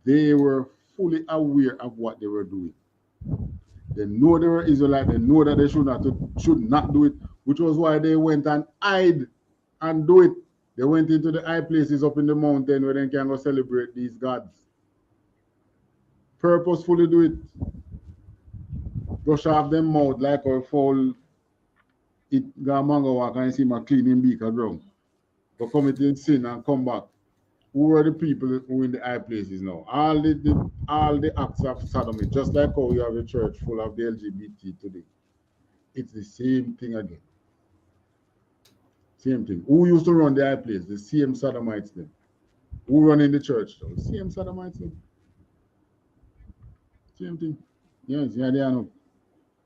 they were fully aware of what they were doing. They know they were Israelite. They know that they should not do it, which was why they went and hide and do it. They went into the high places up in the mountain where they can go celebrate these gods. Purposefully do it. brush off them mouth like a foul it go mango walk and see my clean him beak ground. But committing sin and come back. Who are the people who in the high places now? All the acts of sodomy, just like how we have a church full of the LGBT today. It's the same thing again. Same thing. Who used to run the high place? The same sodomites then. Who run in the church though? The same sodomites then. Same thing. Yes, yeah, they are no.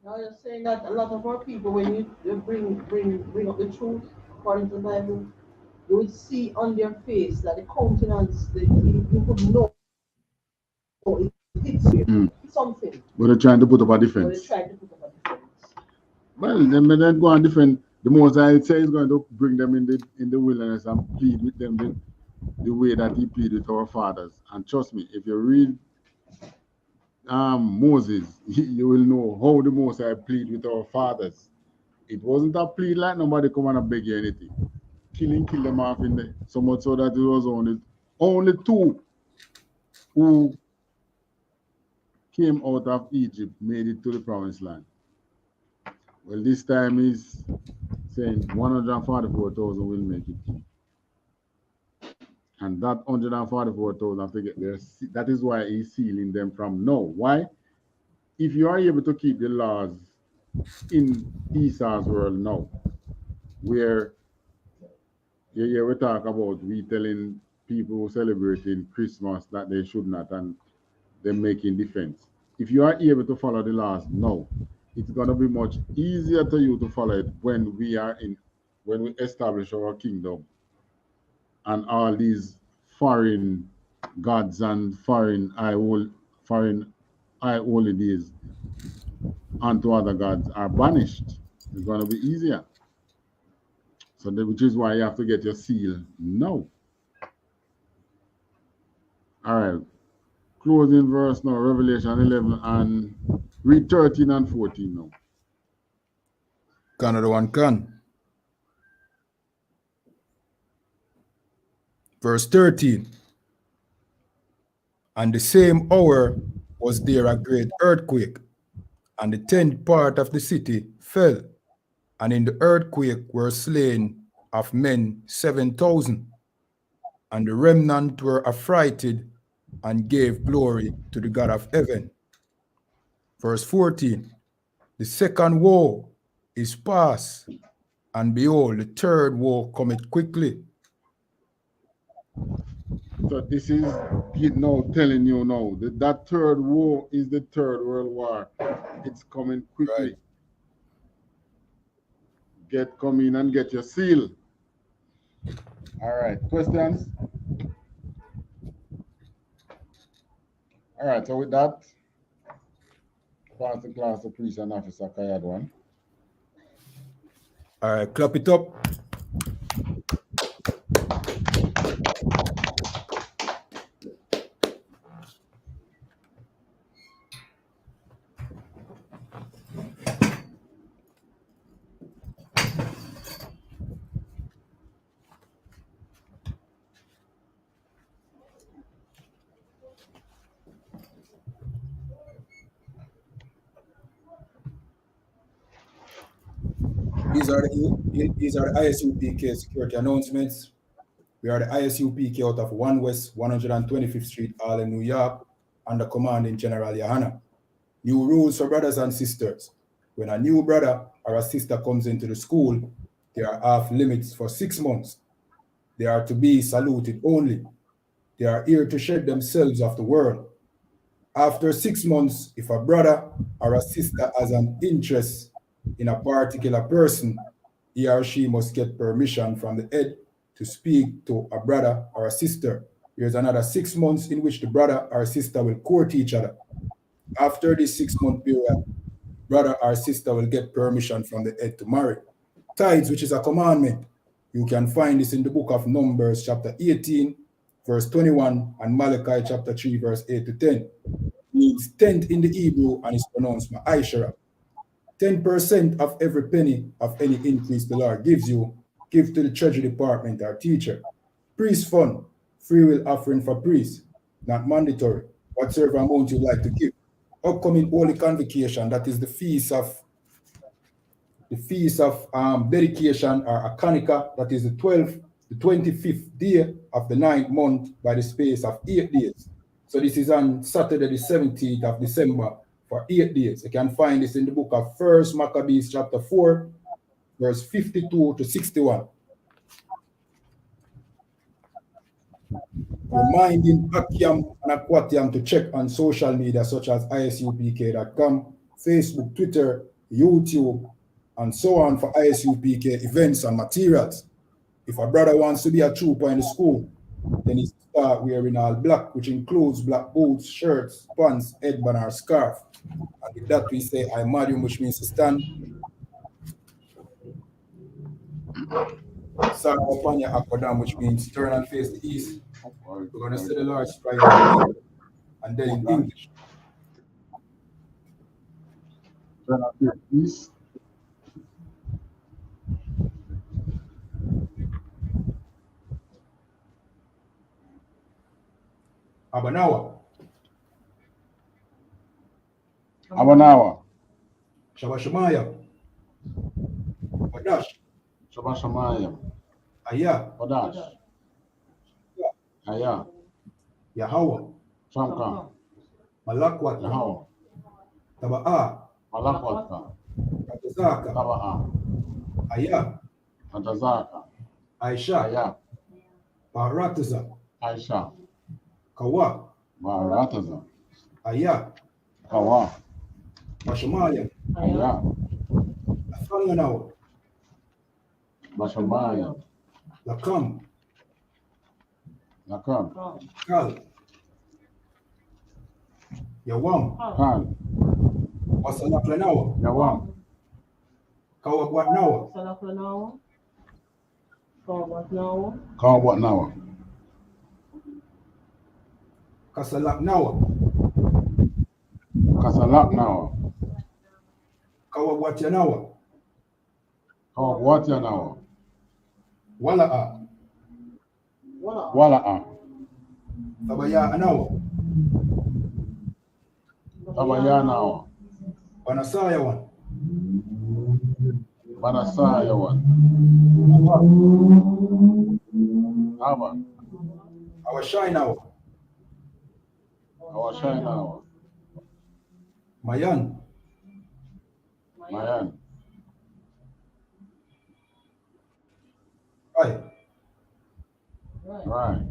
Now you're saying that a lot of our people, when you bring up the truth according to the Bible, you would see on their face that the countenance, you could know it hits you. Something. But they're trying to put up a But defense. they're trying to put up a defense. Well, then go and defend. The Most I say is going to bring them in the wilderness and plead with them the way that he pleaded with our fathers. And trust me, if you read Moses, you will know how the Most I plead with our fathers. It wasn't a plea like nobody come and beg you anything. Kill them off in there. So much so that it was only two who came out of Egypt made it to the promised land. Well, this time he's saying 144,000 will make it. And that 144,000 have to get there. That is why he's sealing them from now. Why? If you are able to keep the laws in Esau's world now, where we talk about we telling people celebrating Christmas that they should not and them making defense. If you are able to follow the laws now, it's gonna be much easier to you to follow it when we establish our kingdom and all these foreign gods and foreign holidays unto other gods are banished. It's gonna be easier. So which is why you have to get your seal now. All right. Closing verse now, Revelation 11 and read 13 and 14 now. Another one can. Verse 13. And the same hour was there a great earthquake, and the 10th part of the city fell, and in the earthquake were slain of men 7,000, and the remnant were affrighted and gave glory to the God of heaven. Verse 14. The second woe is past, and behold, the third woe cometh quickly. So this is now telling you now that third war is the third world war. It's coming quickly. Right. Come in and get your seal. All right. Questions? All right. So with that, pass the class to priest and officer Kayad one. All right. Clap it up. These are the I.S.U.P.K security announcements. We are the I.S.U.P.K out of 1 West 125th Street, Harlem, New York, under commanding General YAHANNA. New rules for brothers and sisters. When a new brother or a sister comes into the school, there are off limits for 6 months. They are to be saluted only. They are here to shed themselves of the world. After 6 months, if a brother or a sister has an interest in a particular person, he or she must get permission from the head to speak to a brother or a sister. Here's another 6 months in which the brother or sister will court each other. After this 6-month period, brother or sister will get permission from the head to marry. Tithes, which is a commandment. You can find this in the book of Numbers, chapter 18, verse 21, and Malachi, chapter 3, verse 8 to 10. Means tenth in the Hebrew and is pronounced ma'aishara. 10% of every penny of any increase the Lord gives you, give to the treasury department or teacher. Priest fund, free will offering for priests, not mandatory. Whatsoever amount you like to give. upcoming Holy Convocation, that is the feast of dedication, or Hanukkah, that is the 25th day of the 9th month by the space of 8 days. So this is on Saturday the 17th of December for 8 days. You can find this in the book of 1 Maccabees chapter 4, verse 52 to 61. Reminding Akiam and Akwatiam to check on social media such as ISUPK.com, Facebook, Twitter, YouTube, and so on for ISUPK events and materials. If a brother wants to be a trooper in the school, then he start wearing all black, which includes black boots, shirts, pants, headband, or scarf. And with that we say I Marium, which means to stand. Sarah Panya Akwadam, which means turn and face the east. We're going to say the Lord's Prayer and then in English. Turn up here, please. Abanawa, Abanawa, Shabashemaya, Wadash, Shabashamayim, Aya, Wadash, Aya, Yahweh, Shamka, Malakwat, Yahweh, Taba'a, Malakwata, Katazaka, Taba'a, Aya, Atazaka, Aisha, Aya, Parataza, Aisha, Kawa, Marataza, Aya, Kawa, Bashemaya, Aya, Afanganawa, Bashamaya, Lakam, Nakam, Kal, Yawam, Kal, Wasalaklanawa, Yawam, Kawakwatnawa, Salaklanawa. Kawatnawa. Kawatnawa, Kasalaknawa, Kasalaknawa, Kawawatjanawa, Kawatjanawa, Wala'a, Wala'a, Tabaya Anawa, Tabayanawa, Banasayawan, Banasayawan, Aba, Awashainawa, Awashainawa, Mayan, Mayan, Rai, Right,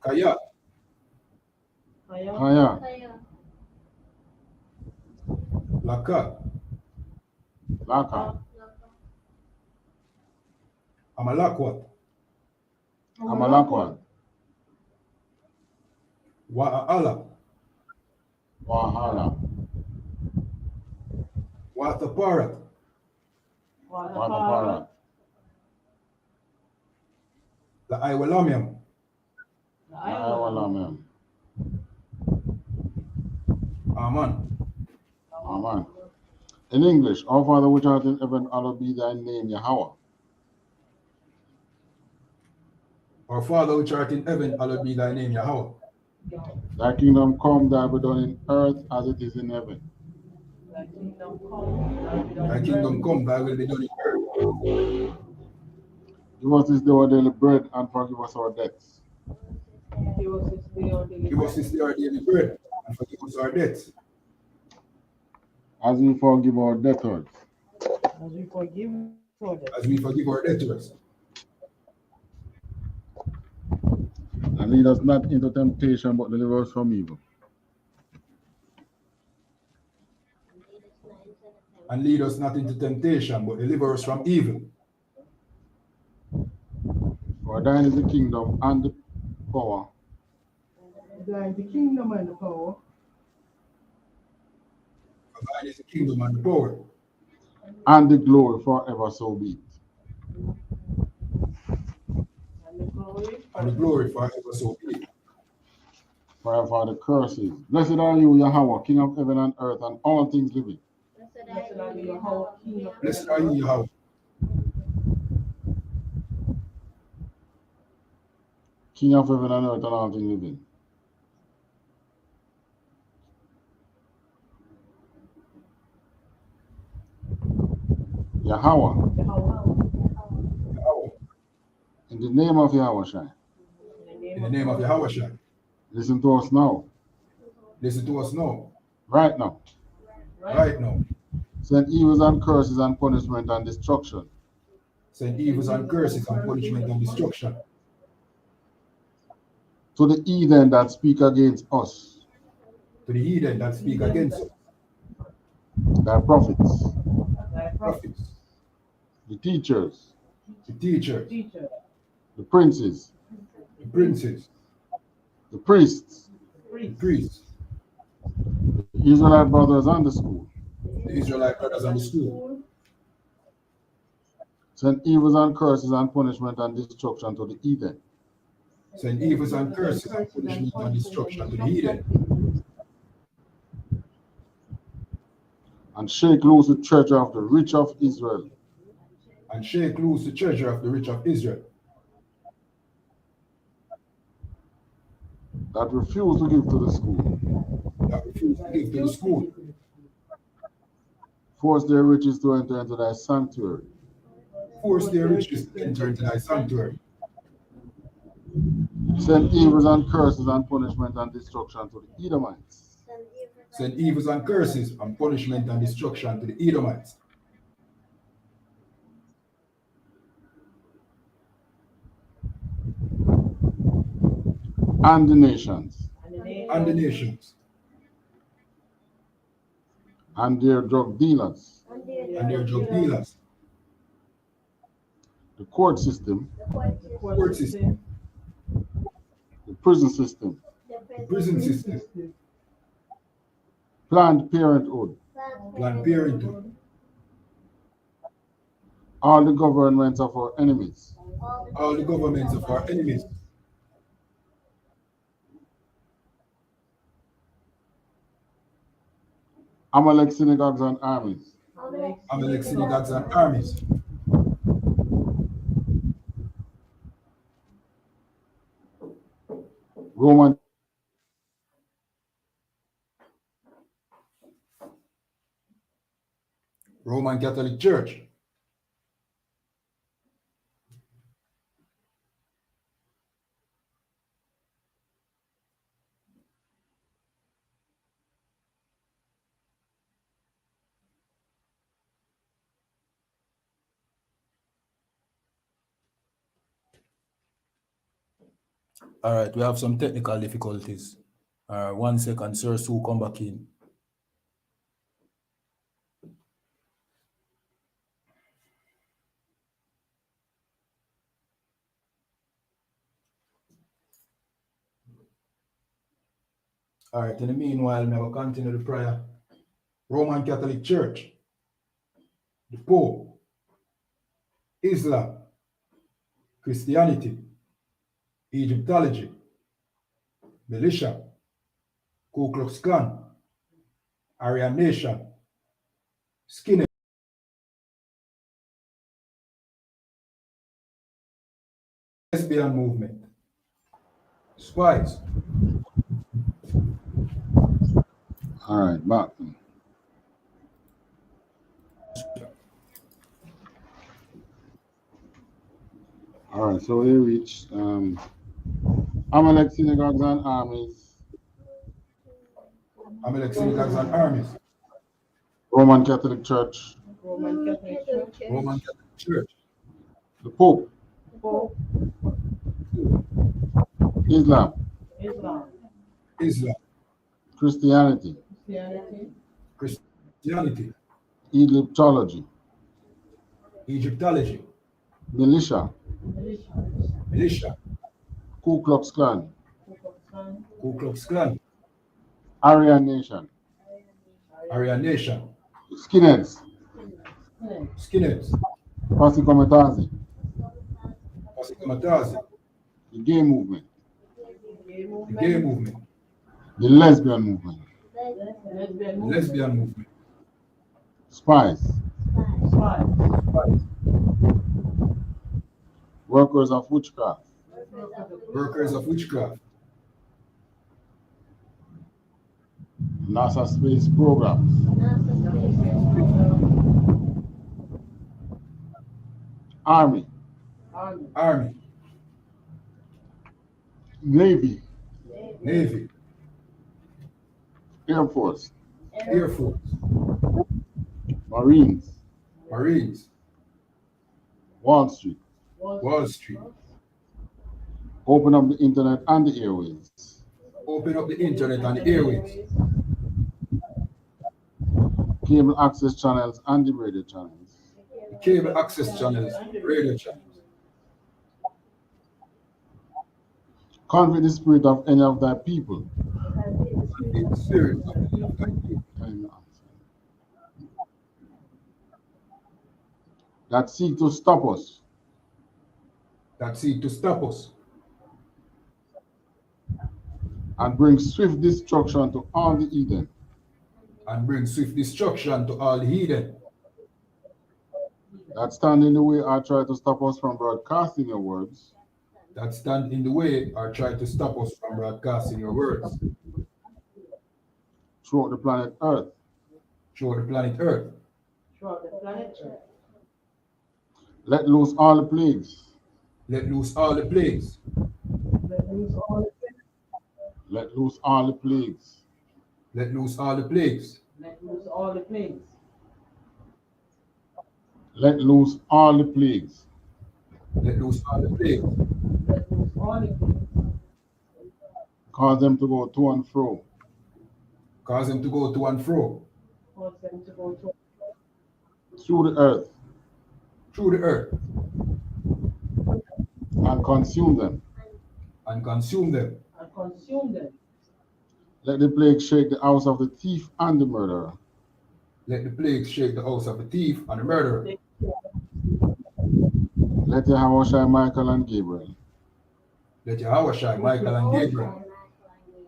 Kaya, Kaya, Laka, Laka, Amalakwat, Amalakwat, Wa'ala, Wahala, Wataparat, Watapara, La Iwalamiam, Ayawalamem, Aman, Amen. In English, our Father which art in heaven, hallowed be thy name, Yahweh. Our Father which art in heaven, hallowed be thy name, Yahweh. Thy kingdom come, thy will be done in earth as it is in heaven. Thy kingdom come. Thy kingdom come, thy will be done in earth. Give us this day our daily bread, and forgive us our debts. Give us this day our daily Give us this day our daily bread, and forgive us our debts, as we forgive our debtors. as we forgive our debtors. as we forgive our debtors. And lead us not into temptation, but deliver us from evil. And lead us not into temptation, but deliver us from evil. For thine is the kingdom and the power Thine is the kingdom and the power For thine is the kingdom and the power and the glory forever, so be it. and the glory. forever, so be it. Forever are the curses. Blessed are you, Yahweh, King of heaven and earth, and all things living. Blessed are you, Yahweh, King of Blessed are you, Yahweh, King of heaven and earth and all things living. Yahweh, in the name of Yahweh Shai. In the name of Yahawashi. Listen to us now. Listen to us now. Right now. Right now. Send evils and curses and punishment and destruction Send evils and curses and punishment and destruction to the heathen that speak against us, to the heathen that speak against us, thy prophets, prophets, the teachers, the teachers, the princes, the princes, the priests, the priests, the Israelite brothers and the school. the Israelite brothers and the school. Send evils and curses and punishment and destruction to the heathen, Send evils and curses and punishment and destruction to the heathen, and shake loose the treasure of the rich of Israel, and shake loose the treasure of the rich of Israel, that refuse to give to the school, that refuse to give to the school. force their riches to enter into thy sanctuary, Force their riches to enter into thy sanctuary. send evils and curses and punishment and destruction to the Edomites, Send evils and curses and punishment and destruction to the Edomites, and the nations, and the nations, and their drug dealers, and their drug dealers, the court system, court system, the prison system, the prison system, Planned Parenthood, Planned Parenthood, all the governments of our enemies, all the governments of our enemies, Amalek synagogues and armies, Amalek synagogues and armies, Roman Roman Catholic Church, All right, we have some technical difficulties. 1 second, Sir Sue, come back in. All right, in the meanwhile, we will continue the prayer. Roman Catholic Church, the Pope, Islam, Christianity, Egyptology, militia, Ku Klux Klan, Aryan Nation, Skinhead, lesbian movement, spies. All right, back. All right, so we reached Amalek synagogues and armies, Amalek synagogues and armies, Roman Catholic Church, Roman Catholic Church, Roman Catholic Church, the Pope, Pope, Islam, Islam, Christianity, Christianity, Egyptology, Egyptology, militia, militia, Ku Klux Klan, Ku Klux Klan, Aryan Nation, Aryan Nation, skinheads, Skinheads, Posse Comitazi, Pasikamatazi, the gay movement, the gay movement, the lesbian movement, the lesbian movement, spies, workers of witchcraft, Workers of witchcraft. NASA space programs. Army, Army. Navy, Navy. Air Force, Air Force. Marines, Marines. Wall Street. Wall Street. Open up the internet and the airways. Open up the internet and the airways. Cable access channels and the radio channels. The cable access channels, radio channels. Convey the spirit of any of thy people. And the spirit of the people that seek to stop us. that seek to stop us. And bring swift destruction to all the heathen. And bring swift destruction to all the heathen. That stand in the way or try to stop us from broadcasting your words. That stand in the way or try to stop us from broadcasting your words. Throughout the planet Earth. Throughout the planet Earth. Throughout the planet Earth. Let loose all the plagues. Let loose all the plagues. Let loose all the plagues. Let loose all the plagues. Let loose all the plagues. Let loose all the plagues. Let loose all the plagues. Let loose all the plagues. Let loose all the plagues. Cause them to go to and fro. Cause them to go to and fro. Cause them to go to through the earth. Through the earth. And consume them. And consume them. and consume them. Let the plague shake the house of the thief and the murderer. Let the plague shake the house of the thief and the murderer. Let Yahweh shine Michael and Gabriel. Let Yahweh shine Michael and Gabriel.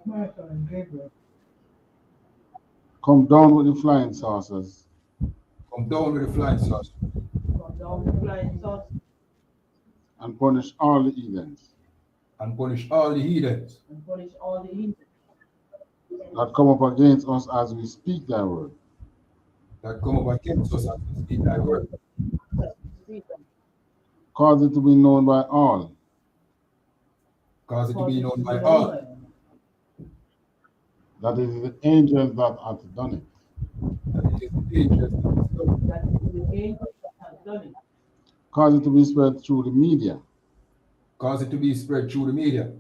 Michael and Gabriel. Come down with the flying saucers. Come down with the flying saucers. Come down with flying saucers. And punish all the heathens. And punish all the heathens. And punish all the heathens. That come up against us as we speak thy word. That come up against us as we speak thy word. Cause it to be known by all. Cause it to be known by all. That it is the angels that hath done it. That it is the angels that have done it. Cause it to be spread through the media. Cause it to be spread through the media.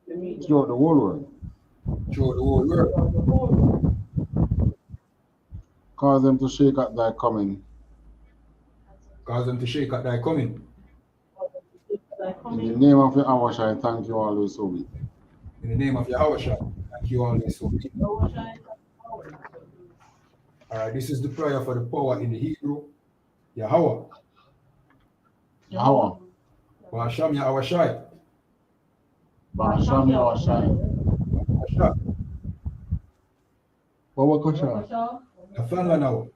Throughout the whole world. Throughout the whole world. Cause them to shake at thy coming. Cause them to shake at thy coming. In the name of Yahweh, I thank you always so be. In the name of Yahweh, thank you always so be. Alright, this is the prayer for the power in the Hebrew. Yahweh. Yahweh. Ba'asham Yahweh Shai. Ba'asham Yahweh Shai. Bawa Kosha. Nathan Lanao.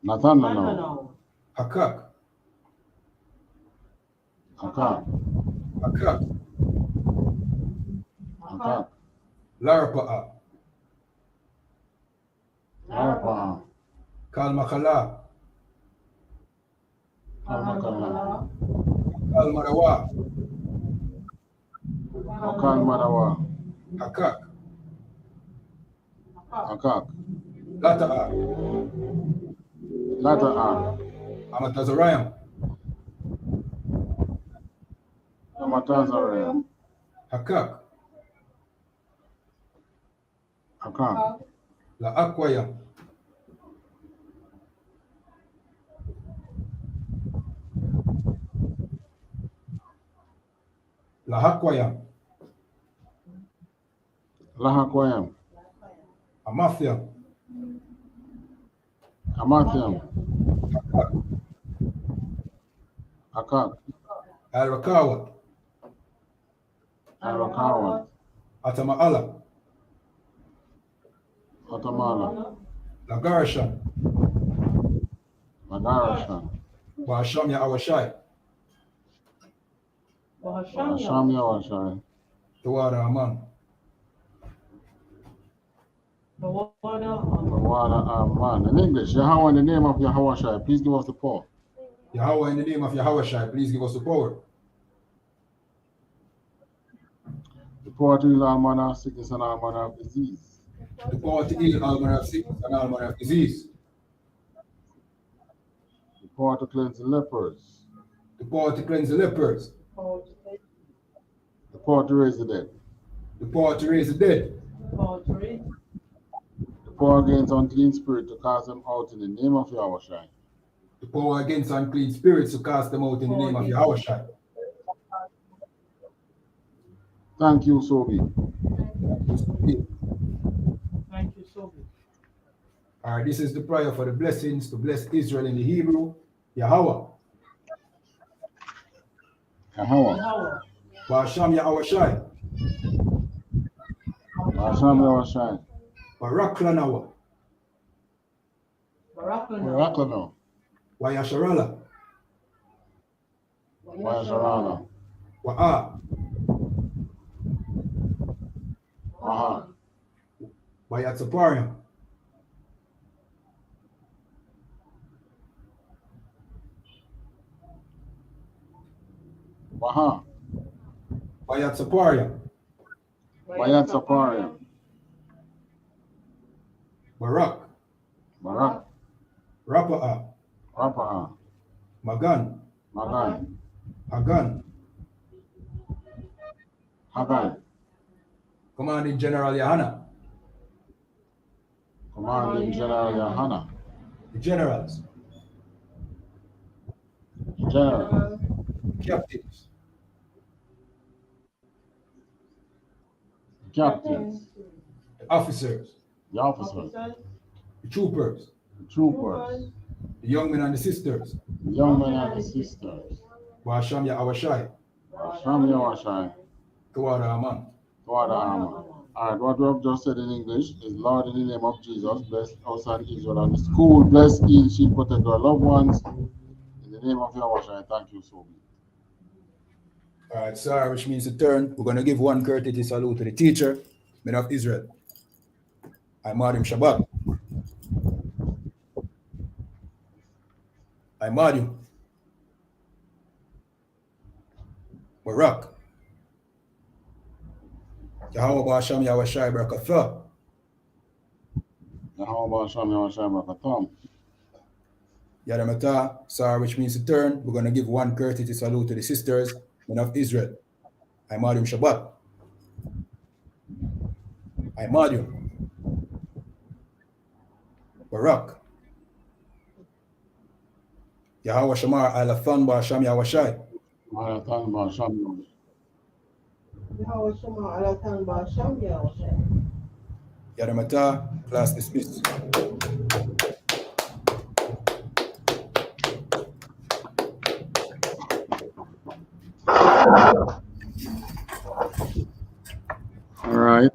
Nathan Lanao. Hakak. Hakak. Hakak. Hakak. Larapa'a. Larapa'a. Kalmakala. Kalmakala. Kalmarawa. Kalmarawa. Hakak. Hakak. Lata'a. Lata'a. Amatazarayam. Amatazarayam. Hakak. Hakak. La Aquayam. La Hakwayam. Lahakwayam. Amathiam. Amathiam. Hakak. Al-Rakawat. Arakawat. Atama'ala. Atamala. Lagarasha. Magarasha. Ba'asham Yahweh Shai. Hashem Yahushai. Tawada Aman. Tawada Aman. In English, Yahweh, in the name of Yahushai, please give us the power. Yahweh, in the name of Yahushai, please give us the power. The power to heal all manner of sickness and all manner of disease. The power to heal all manner of sickness and all manner of disease. The power to cleanse the lepers. The power to cleanse the lepers. The power to raise the dead. The power to raise the dead. The power against unclean spirit to cast them out in the name of Yahushai. The power against unclean spirits to cast them out in the name of Yahushai. Thank you, Sobi. Thank you, Sobi. All right, this is the prayer for the blessings to bless Israel in the Hebrew. Yahweh. Yahweh. Ba'asham Yahushai. Hashem Yahushai. Barak Lanawa. Miraculous. Wayasharala. Wayasharala. Wa'a. Wahan. Wayatsapariam. Wahan. Wayatsapariam. Wayatsapariam. Barak. Barak. Rapa'a. Rapa'a. Magan. Magan. Hagan. Hagan. Commanding General Yahanna. Commanding General Yahanna. The generals. General. Captains. Captains. The officers. The officers. The troopers. The troopers. The young men and the sisters. The young men and the sisters. Ba'asham Yahushai. Hashem Yahushai. Tawada Aman. Tawada Aman. All right, what we have just said in English is, Lord, in the name of Jesus, bless us and Israel and the school, bless, heal, shield, protect our loved ones. In the name of Yahushua, thank you so much. All right, sir, which means to turn. We're going to give one courtesy salute to the teacher, men of Israel. I.M.U.P.K. Shabbat. I.M.U.P.K. Barak. Yahweh Ba'asham Yahushai Barakatha. Yahweh Ba'asham Yahushai Barakatam. Yadamata, sir, which means to turn. We're going to give one courtesy salute to the sisters, men of Israel. I.M.U.P.K. Shabbat. I.M.U.P.K. Barak. Yahweh Shamar Alathan Ba'asham Yahushai. Alathan Ba'asham Yahushai. Yadamata, class dismissed. All right,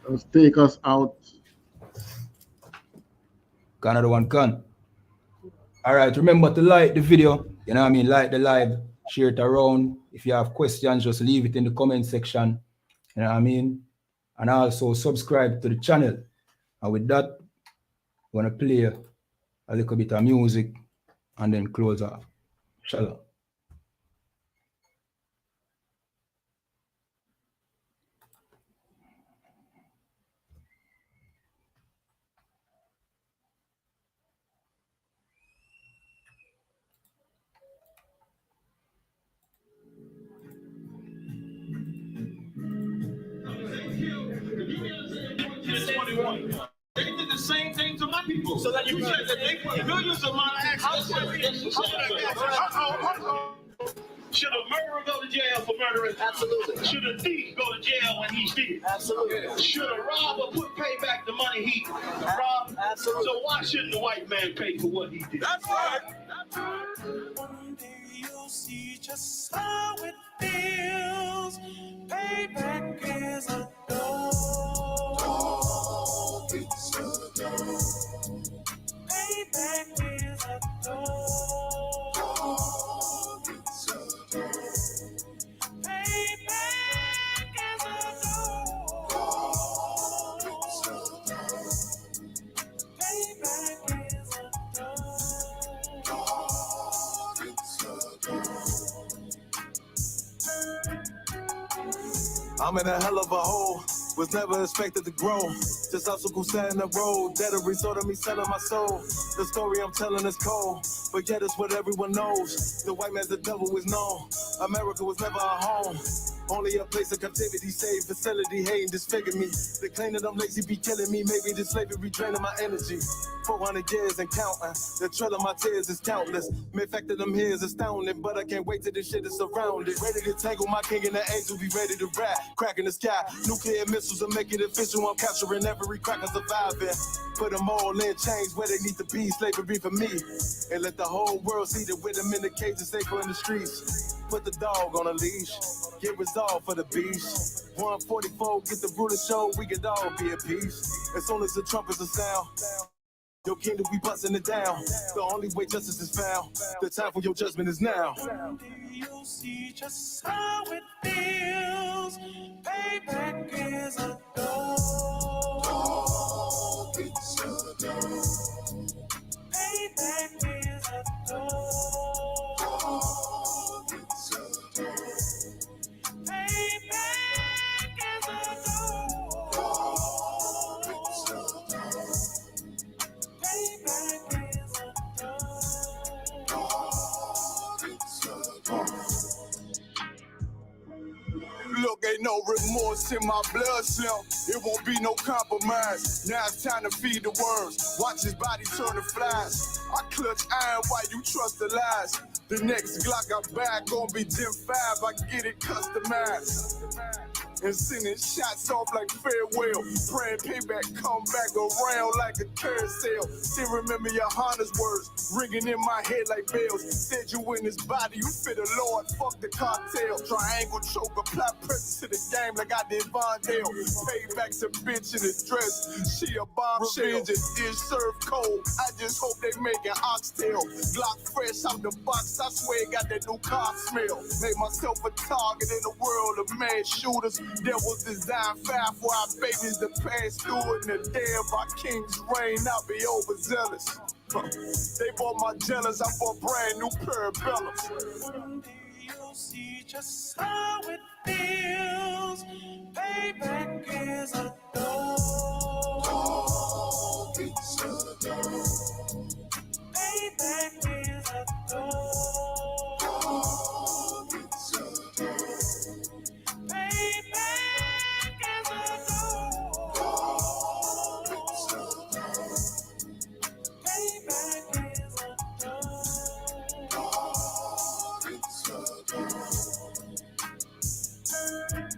just take us out. Another one can. All right, remember to like the video, you know what I mean, like the live, share it around. If you have questions, just leave it in the comment section, you know what I mean, and also subscribe to the channel. And with that, I'm going to play a little bit of music and then close off. Shalom. They did the same thing to my people. So that you said that they put millions of my access. Should a murderer go to jail for murdering? Absolutely. Should a thief go to jail when he steals? Absolutely. Should a robber pay back the money he robbed? Absolutely. So why shouldn't the white man pay for what he did? That's right. One day you'll see just how it feels. Payback is a dog. It's a dog. Payback is a dog. It's a I'm in a hell of a hole, was never expected to grow. Just obstacles set in the road, that a result of me selling my soul. The story I'm telling is cold, but yet it's what everyone knows. The white man's the devil is known. America was never a home, only a place of captivity, safe facility, hating, disfigure me. They claim that I'm lazy, be killing me. Maybe the slavery draining my energy. 400 years and counting. The trail of my tears is countless. The fact that I'm here is astounding, but I can't wait till this shit is surrounded. Ready to tangle my king and the angel, be ready to rap. Crack in the sky, nuclear missiles will make it official. I'm capturing every crack and surviving. Put them all in chains where they need to be. Slavery for me. And let the whole world see that with them in the cages, safer in the streets. Put the dog on a leash. Get resolved for the beast. 144, get the ruler show, we could all be at peace. As soon as the trumpets are sound, your kingdom, we busting it down. The only way justice is found, the time for your judgment is now. You'll see just how it feels. Payback is a dog. It's a dog. Payback is a dog. It's a dog. Payback is a dog. It's a dog. Payback is a dog. It's a dog. Look, ain't no remorse in my blood, Slim. It won't be no compromise. Now it's time to feed the worms. Watch his body turn to flies. I clutch iron while you trust the lies. The next Glock I buy gon' be Gen 5. I get it customized. And sending shots off like farewell. Praying payback come back around like a carousel. Still remember YAHANNA's words ringing in my head like bells. Said you in his body, you fit the Lord, fuck the cocktail. Triangle choke, apply pressure to the game like I did Vondale. Payback's a bitch in a dress, she a bombshell. Revenge is served cold, I just hope they making oxtail. Glock fresh out the box, I swear it got that new car smell. Made myself a target in the world of mad shooters. There was design 5 for our babies to pass through. In the day of our king's reign, I'll be overzealous. They bought my jealous, I bought brand new parabellums. One day you'll see just how it feels. Payback is a dog. It's a dog. Payback is a dog. It's a dog. Payback is a dog. It's a dog. Payback is a dog. It's a dog.